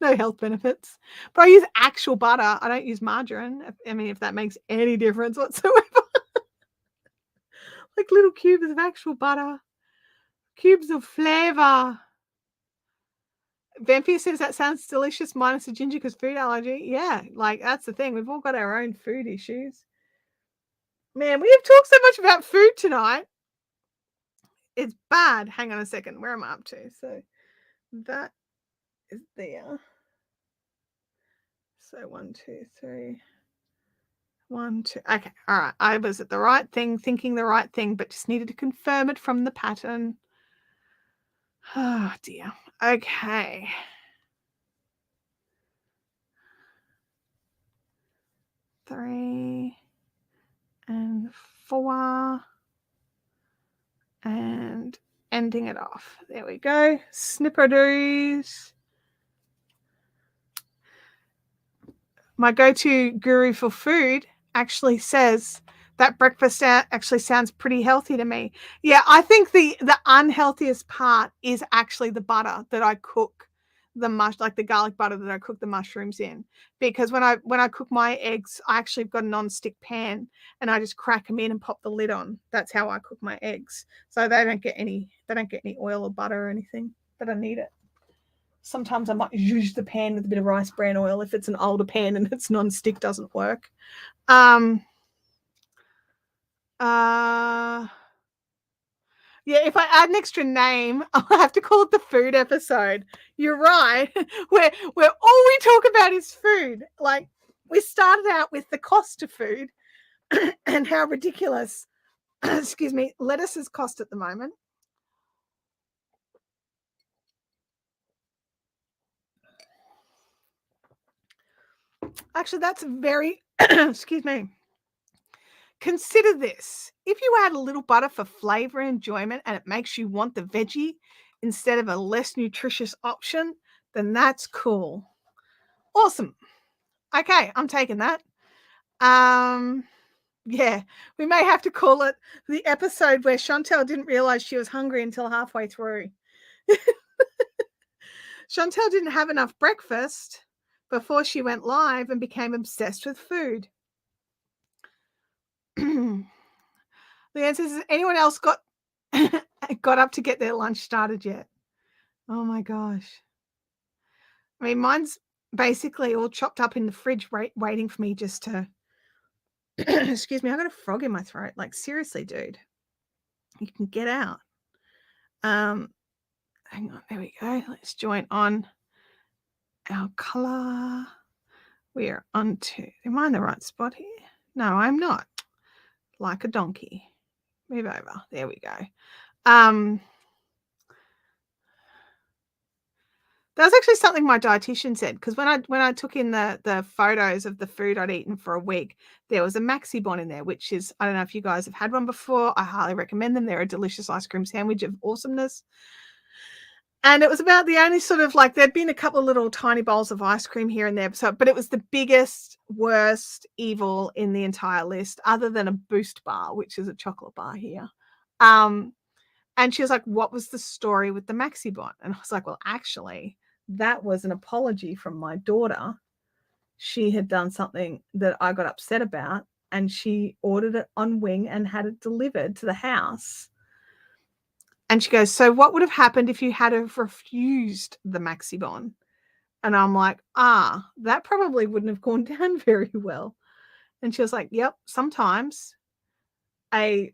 No health benefits. But I use actual butter. I don't use margarine. I mean, if that makes any difference whatsoever. Like little cubes of actual butter. Cubes of flavor. Vampire says that sounds delicious minus the ginger because food allergy. Yeah, like that's the thing. We've all got our own food issues. Man, we have talked so much about food tonight. It's bad. Hang on a second. Where am I up to? So that is there. So 1, 2, 3. 1, 2. Okay. All right. I was at the right thing, thinking the right thing, but just needed to confirm it from the pattern. Oh, dear. Okay. Three and 4 and ending it off. There we go. Snipperdoos. My go-to guru for food actually says that breakfast actually sounds pretty healthy to me. Yeah, I think the unhealthiest part is actually the butter that I cook like the garlic butter that I cook the mushrooms in. Because when I cook my eggs, I actually got a non-stick pan and I just crack them in and pop the lid on. That's how I cook my eggs. So they don't get any oil or butter or anything, but I need it. Sometimes I might use the pan with a bit of rice bran oil if it's an older pan and it's non-stick, doesn't work. Yeah, if I add an extra name, I'll have to call it the food episode. You're right. Where all we talk about is food. Like, we started out with the cost of food and how ridiculous, excuse me, lettuces cost at the moment. Actually, that's very, excuse me. Consider this. If you add a little butter for flavor and enjoyment and it makes you want the veggie instead of a less nutritious option, then that's cool. Awesome. Okay, I'm taking that. Yeah, we may have to call it the episode where Chantel didn't realize she was hungry until halfway through. Chantel didn't have enough breakfast before she went live and became obsessed with food. The answer is, anyone else got up to get their lunch started yet? Oh my gosh. I mean, mine's basically all chopped up in the fridge waiting for me just to excuse me, I got a frog in my throat. Like, seriously, dude. You can get out. Hang on, there we go. Let's join on our color. We are on to, am I in the right spot here? No, I'm not. Like a donkey. Move over. There we go. That's actually something my dietitian said, because when I took in the photos of the food I'd eaten for a week, there was a Maxi Bon in there, which is, I don't know if you guys have had one before. I highly recommend them. They're a delicious ice cream sandwich of awesomeness. And it was about the only sort of, like, there'd been a couple of little tiny bowls of ice cream here and there. So, but it was the biggest, worst evil in the entire list, other than a Boost bar, which is a chocolate bar here. And she was like, what was the story with the Maxi Bon? And I was like, well, actually, that was an apology from my daughter. She had done something that I got upset about, and she ordered it on Wing and had it delivered to the house. And she goes, so what would have happened if you had have refused the Maxi Bon? And I'm like, that probably wouldn't have gone down very well. And she was like, yep, sometimes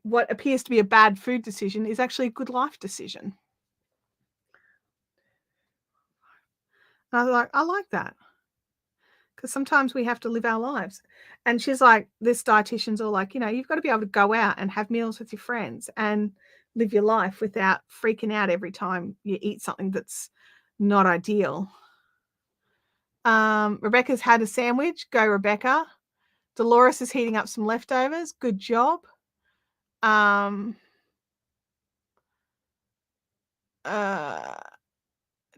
what appears to be a bad food decision is actually a good life decision. And I was like, I like that. Because sometimes we have to live our lives. And she's like, this dietitian's all like, you've got to be able to go out and have meals with your friends and live your life without freaking out every time you eat something that's not ideal. Rebecca's had a sandwich. Go, Rebecca. Dolores is heating up some leftovers. Good job.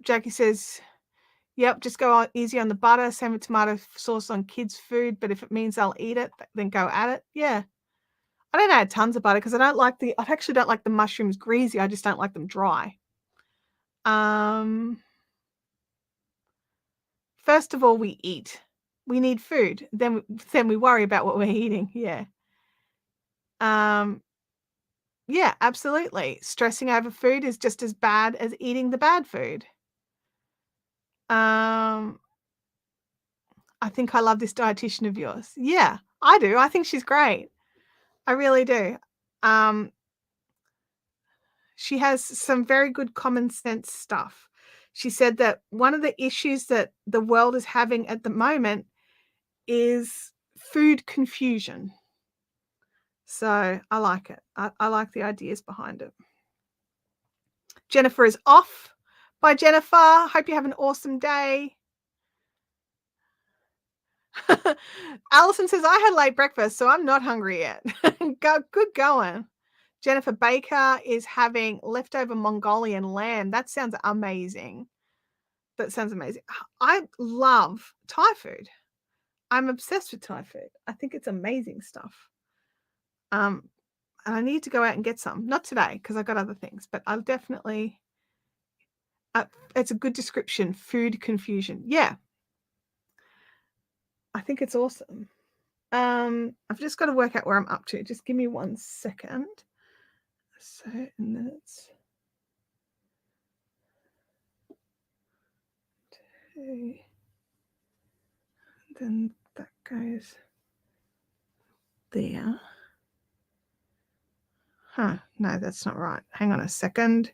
Jackie says, yep, just go easy on the butter. Same with tomato sauce on kids' food. But if it means I'll eat it, then go at it. Yeah. I don't add tons of butter because I actually don't like the mushrooms greasy. I just don't like them dry. First of all, we eat. We need food. Then we worry about what we're eating. Yeah. Yeah, absolutely. Stressing over food is just as bad as eating the bad food. I think I love this dietitian of yours. Yeah, I do. I think she's great. I really do. She has some very good common sense stuff. She said that one of the issues that the world is having at the moment is food confusion. So I like it. I like the ideas behind it. Jennifer is off. Bye, Jennifer. Hope you have an awesome day. Alison says, I had late breakfast, so I'm not hungry yet. Good going. Jennifer Baker is having leftover Mongolian lamb. That sounds amazing. That sounds amazing. I love Thai food. I'm obsessed with Thai food. I think it's amazing stuff. And I need to go out and get some. Not today because I got other things, but I'll definitely. It's a good description. Food confusion. Yeah. I think it's awesome. I've just got to work out where I'm up to. Just give me 1 second. So, and then it's 2. Then that goes there. Huh, no, that's not right. Hang on a second.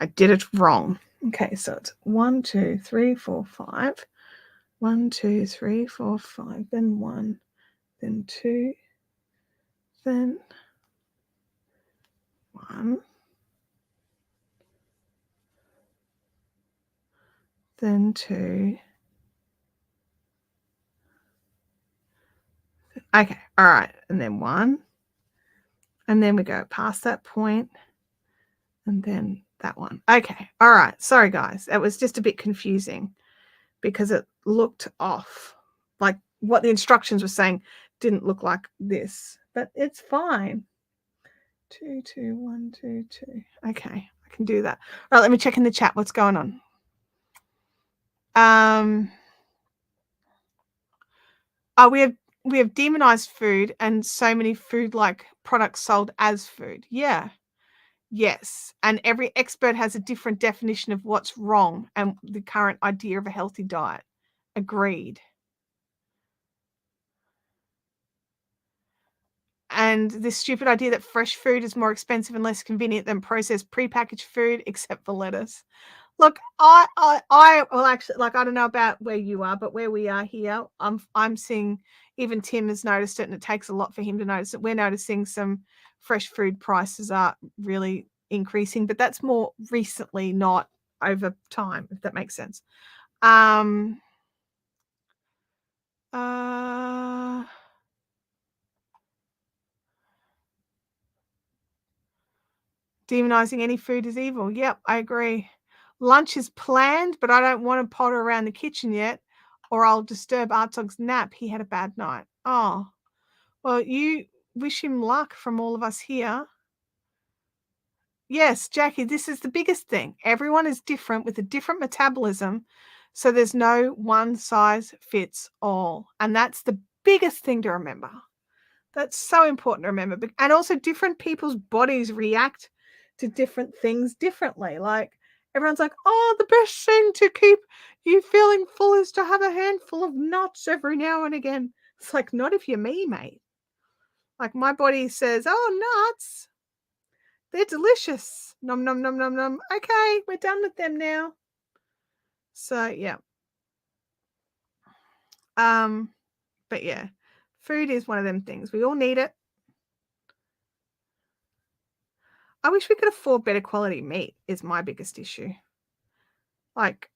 I did it wrong. Okay, so it's 1, 2, 3, 4, 5. 1, 2, 3, 4, 5. Then 1, then 2, then 1, then 2. Okay, all right, and then 1. And then we go past that point, and then that one. Okay, all right. Sorry, guys. It was just a bit confusing because it looked off. Like what the instructions were saying didn't look like this, but it's fine. 2, 2, 1, 2, 2. Okay, I can do that. All right, let me check in the chat what's going on. Oh, we have demonized food and so many food-like products sold as food. Yeah. Yes. And every expert has a different definition of what's wrong and the current idea of a healthy diet. Agreed. And this stupid idea that fresh food is more expensive and less convenient than processed prepackaged food, except for lettuce. Look, I well, actually, like, I don't know about where you are, but where we are here, I'm seeing, even Tim has noticed it, and it takes a lot for him to notice it. We're noticing some fresh food prices are really increasing, but that's more recently, not over time, if that makes sense. Demonizing any food is evil. Yep, I agree. Lunch is planned, but I don't want to potter around the kitchen yet, or I'll disturb Artog's nap. He had a bad night. Oh, well, you wish him luck from all of us here. Yes, Jackie, this is the biggest thing. Everyone is different with a different metabolism, so there's no one size fits all. And that's the biggest thing to remember. That's so important to remember. And also, different people's bodies react to different things differently. Like, everyone's like, oh, the best thing to keep you feeling full is to have a handful of nuts every now and again. It's like, not if you're me, mate. Like, my body says, oh, nuts, they're delicious. Nom, nom, nom, nom, nom. Okay, we're done with them now. So, yeah. But yeah, food is one of them things. We all need it. I wish we could afford better quality meat is my biggest issue. Like,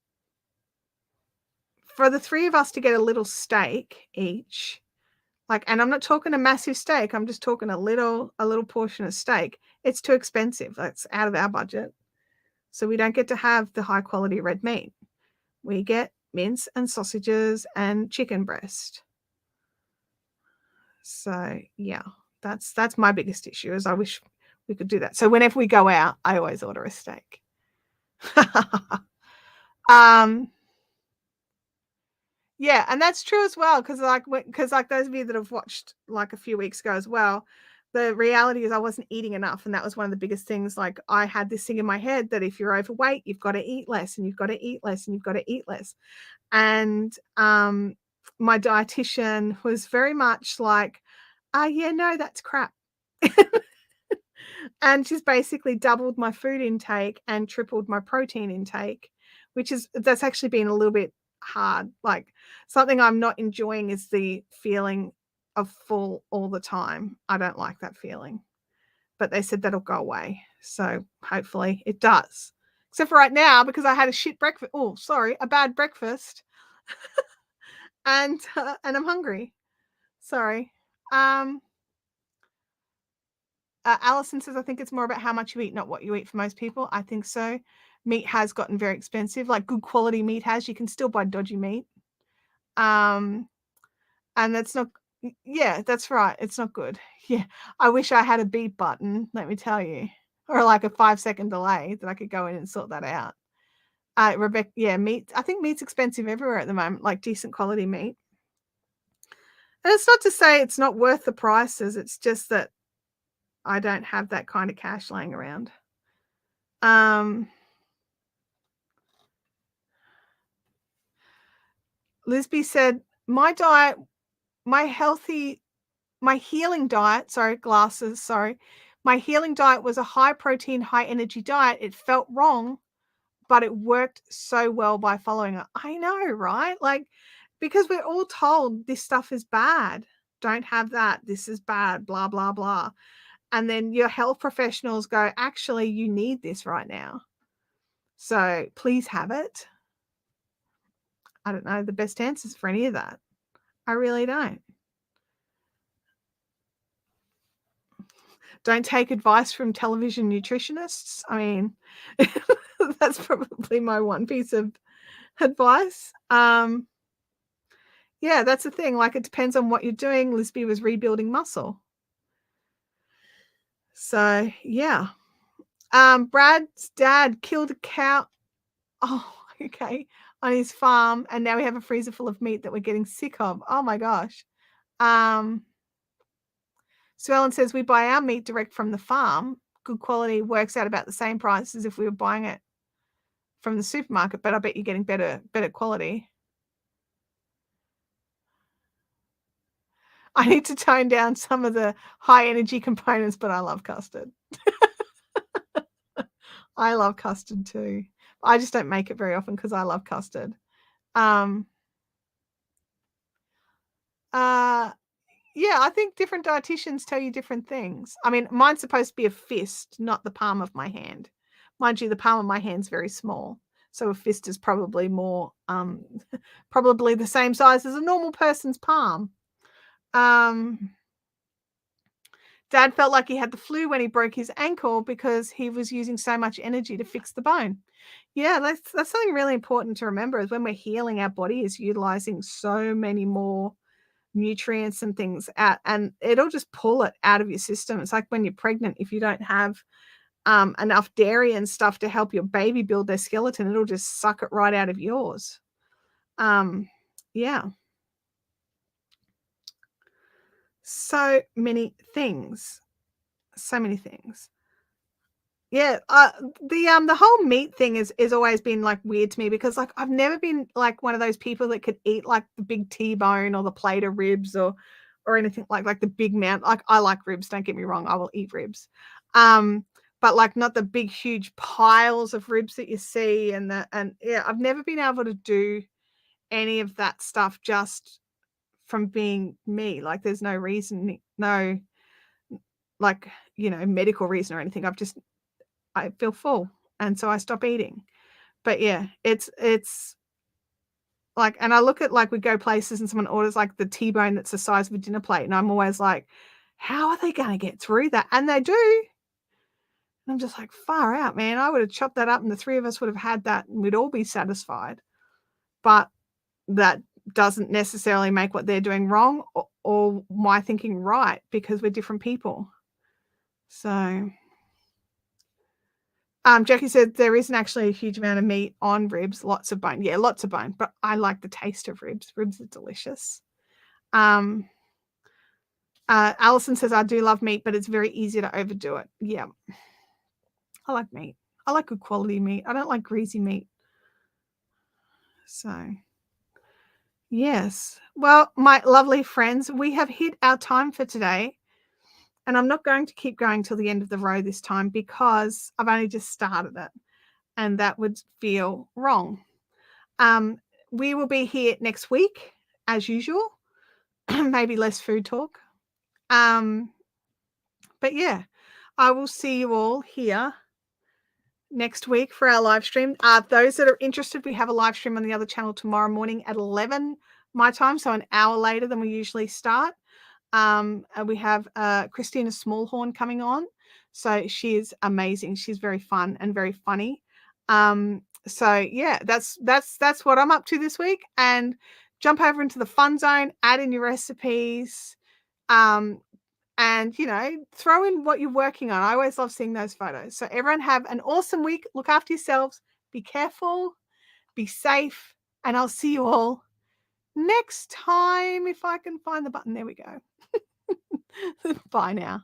for the 3 of us to get a little steak each, like, and I'm not talking a massive steak, I'm just talking a little portion of steak. It's too expensive. That's out of our budget. So we don't get to have the high quality red meat. We get mince and sausages and chicken breast. So yeah, that's my biggest issue, is I wish we could do that. So whenever we go out, I always order a steak. Yeah, and that's true as well, because like those of you that have watched like a few weeks ago as well, the reality is I wasn't eating enough, and that was one of the biggest things. Like, I had this thing in my head that if you're overweight, you've got to eat less, and you've got to eat less, and you've got to eat less. And my dietitian was very much like, yeah, no, that's crap. And she's basically doubled my food intake and tripled my protein intake, that's actually been a little bit hard. Like, something I'm not enjoying is the feeling of full all the time. I don't like that feeling, but they said that'll go away. So hopefully it does. Except for right now, because I had a bad breakfast. and I'm hungry. Sorry. Alison says, I think it's more about how much you eat, not what you eat for most people. I think so. Meat has gotten very expensive. Like good quality meat has. You can still buy dodgy meat. And that's not, yeah, that's right. It's not good. Yeah. I wish I had a beep button, let me tell you, or like a 5-second delay that I could go in and sort that out. Rebecca, yeah, meat. I think meat's expensive everywhere at the moment, like decent quality meat. And it's not to say it's not worth the prices. It's just that I don't have that kind of cash laying around. Lisby said, my healing diet, my healing diet was a high protein, high energy diet. It felt wrong, but it worked so well by following it. I know, right? Like, because we're all told this stuff is bad. Don't have that. This is bad, blah, blah, blah. And then your health professionals go, actually, you need this right now. So please have it. I don't know the best answers for any of that. I really don't. Don't take advice from television nutritionists. I mean, that's probably my one piece of advice. Yeah, that's the thing. Like, it depends on what you're doing. Lisby was rebuilding muscle. So, yeah. Brad's dad killed a cow. Oh, okay. On his farm. And now we have a freezer full of meat that we're getting sick of. Oh, my gosh. Sue Ellen says, we buy our meat direct from the farm. Good quality, works out about the same price as if we were buying it from the supermarket, but I bet you're getting better quality. I need to tone down some of the high energy components, but I love custard. I love custard too. I just don't make it very often because I love custard. Yeah, I think different dietitians tell you different things. I mean, mine's supposed to be a fist, not the palm of my hand. Mind you, the palm of my hand's very small. So a fist is probably more, probably the same size as a normal person's palm. Dad felt like he had the flu when he broke his ankle because he was using so much energy to fix the bone. Yeah, that's something really important to remember is when we're healing, our body is utilizing so many more nutrients and things out, and it'll just pull it out of your system. It's like when you're pregnant, if you don't have enough dairy and stuff to help your baby build their skeleton, it'll just suck it right out of yours. Yeah. So many things. Yeah, the whole meat thing is always been like weird to me because like I've never been like one of those people that could eat like the big T-bone or the plate of ribs or anything like the big mount. Like I like ribs, don't get me wrong, I will eat ribs. But like not the big huge piles of ribs that you see and yeah, I've never been able to do any of that stuff just from being me. Like there's no reason, no like, medical reason or anything. I feel full, and so I stop eating. But yeah, it's like, and I look at like we go places and someone orders like the T-bone that's the size of a dinner plate, and I'm always like, how are they going to get through that? And they do. And I'm just like, far out, man. I would have chopped that up, and the three of us would have had that, and we'd all be satisfied. But that doesn't necessarily make what they're doing wrong or my thinking right because we're different people. So. Jackie said there isn't actually a huge amount of meat on ribs, lots of bone. Yeah, lots of bone, but I like the taste of ribs. Ribs are delicious. Alison says, I do love meat, but it's very easy to overdo it. Yeah. I like meat. I like good quality meat. I don't like greasy meat. So, yes. Well, my lovely friends, we have hit our time for today. And I'm not going to keep going till the end of the row this time because I've only just started it. And that would feel wrong. We will be here next week, as usual. Maybe less food talk. But yeah, I will see you all here next week for our live stream. Those that are interested, we have a live stream on the other channel tomorrow morning at 11 my time, so an hour later than we usually start. We have Christina Smallhorn coming on. So she is amazing. She's very fun and very funny. So yeah, that's what I'm up to this week. And jump over into the fun zone, add in your recipes, and throw in what you're working on. I always love seeing those photos. So everyone have an awesome week. Look after yourselves. Be careful. Be safe. And I'll see you all next time if I can find the button. There we go. Bye now.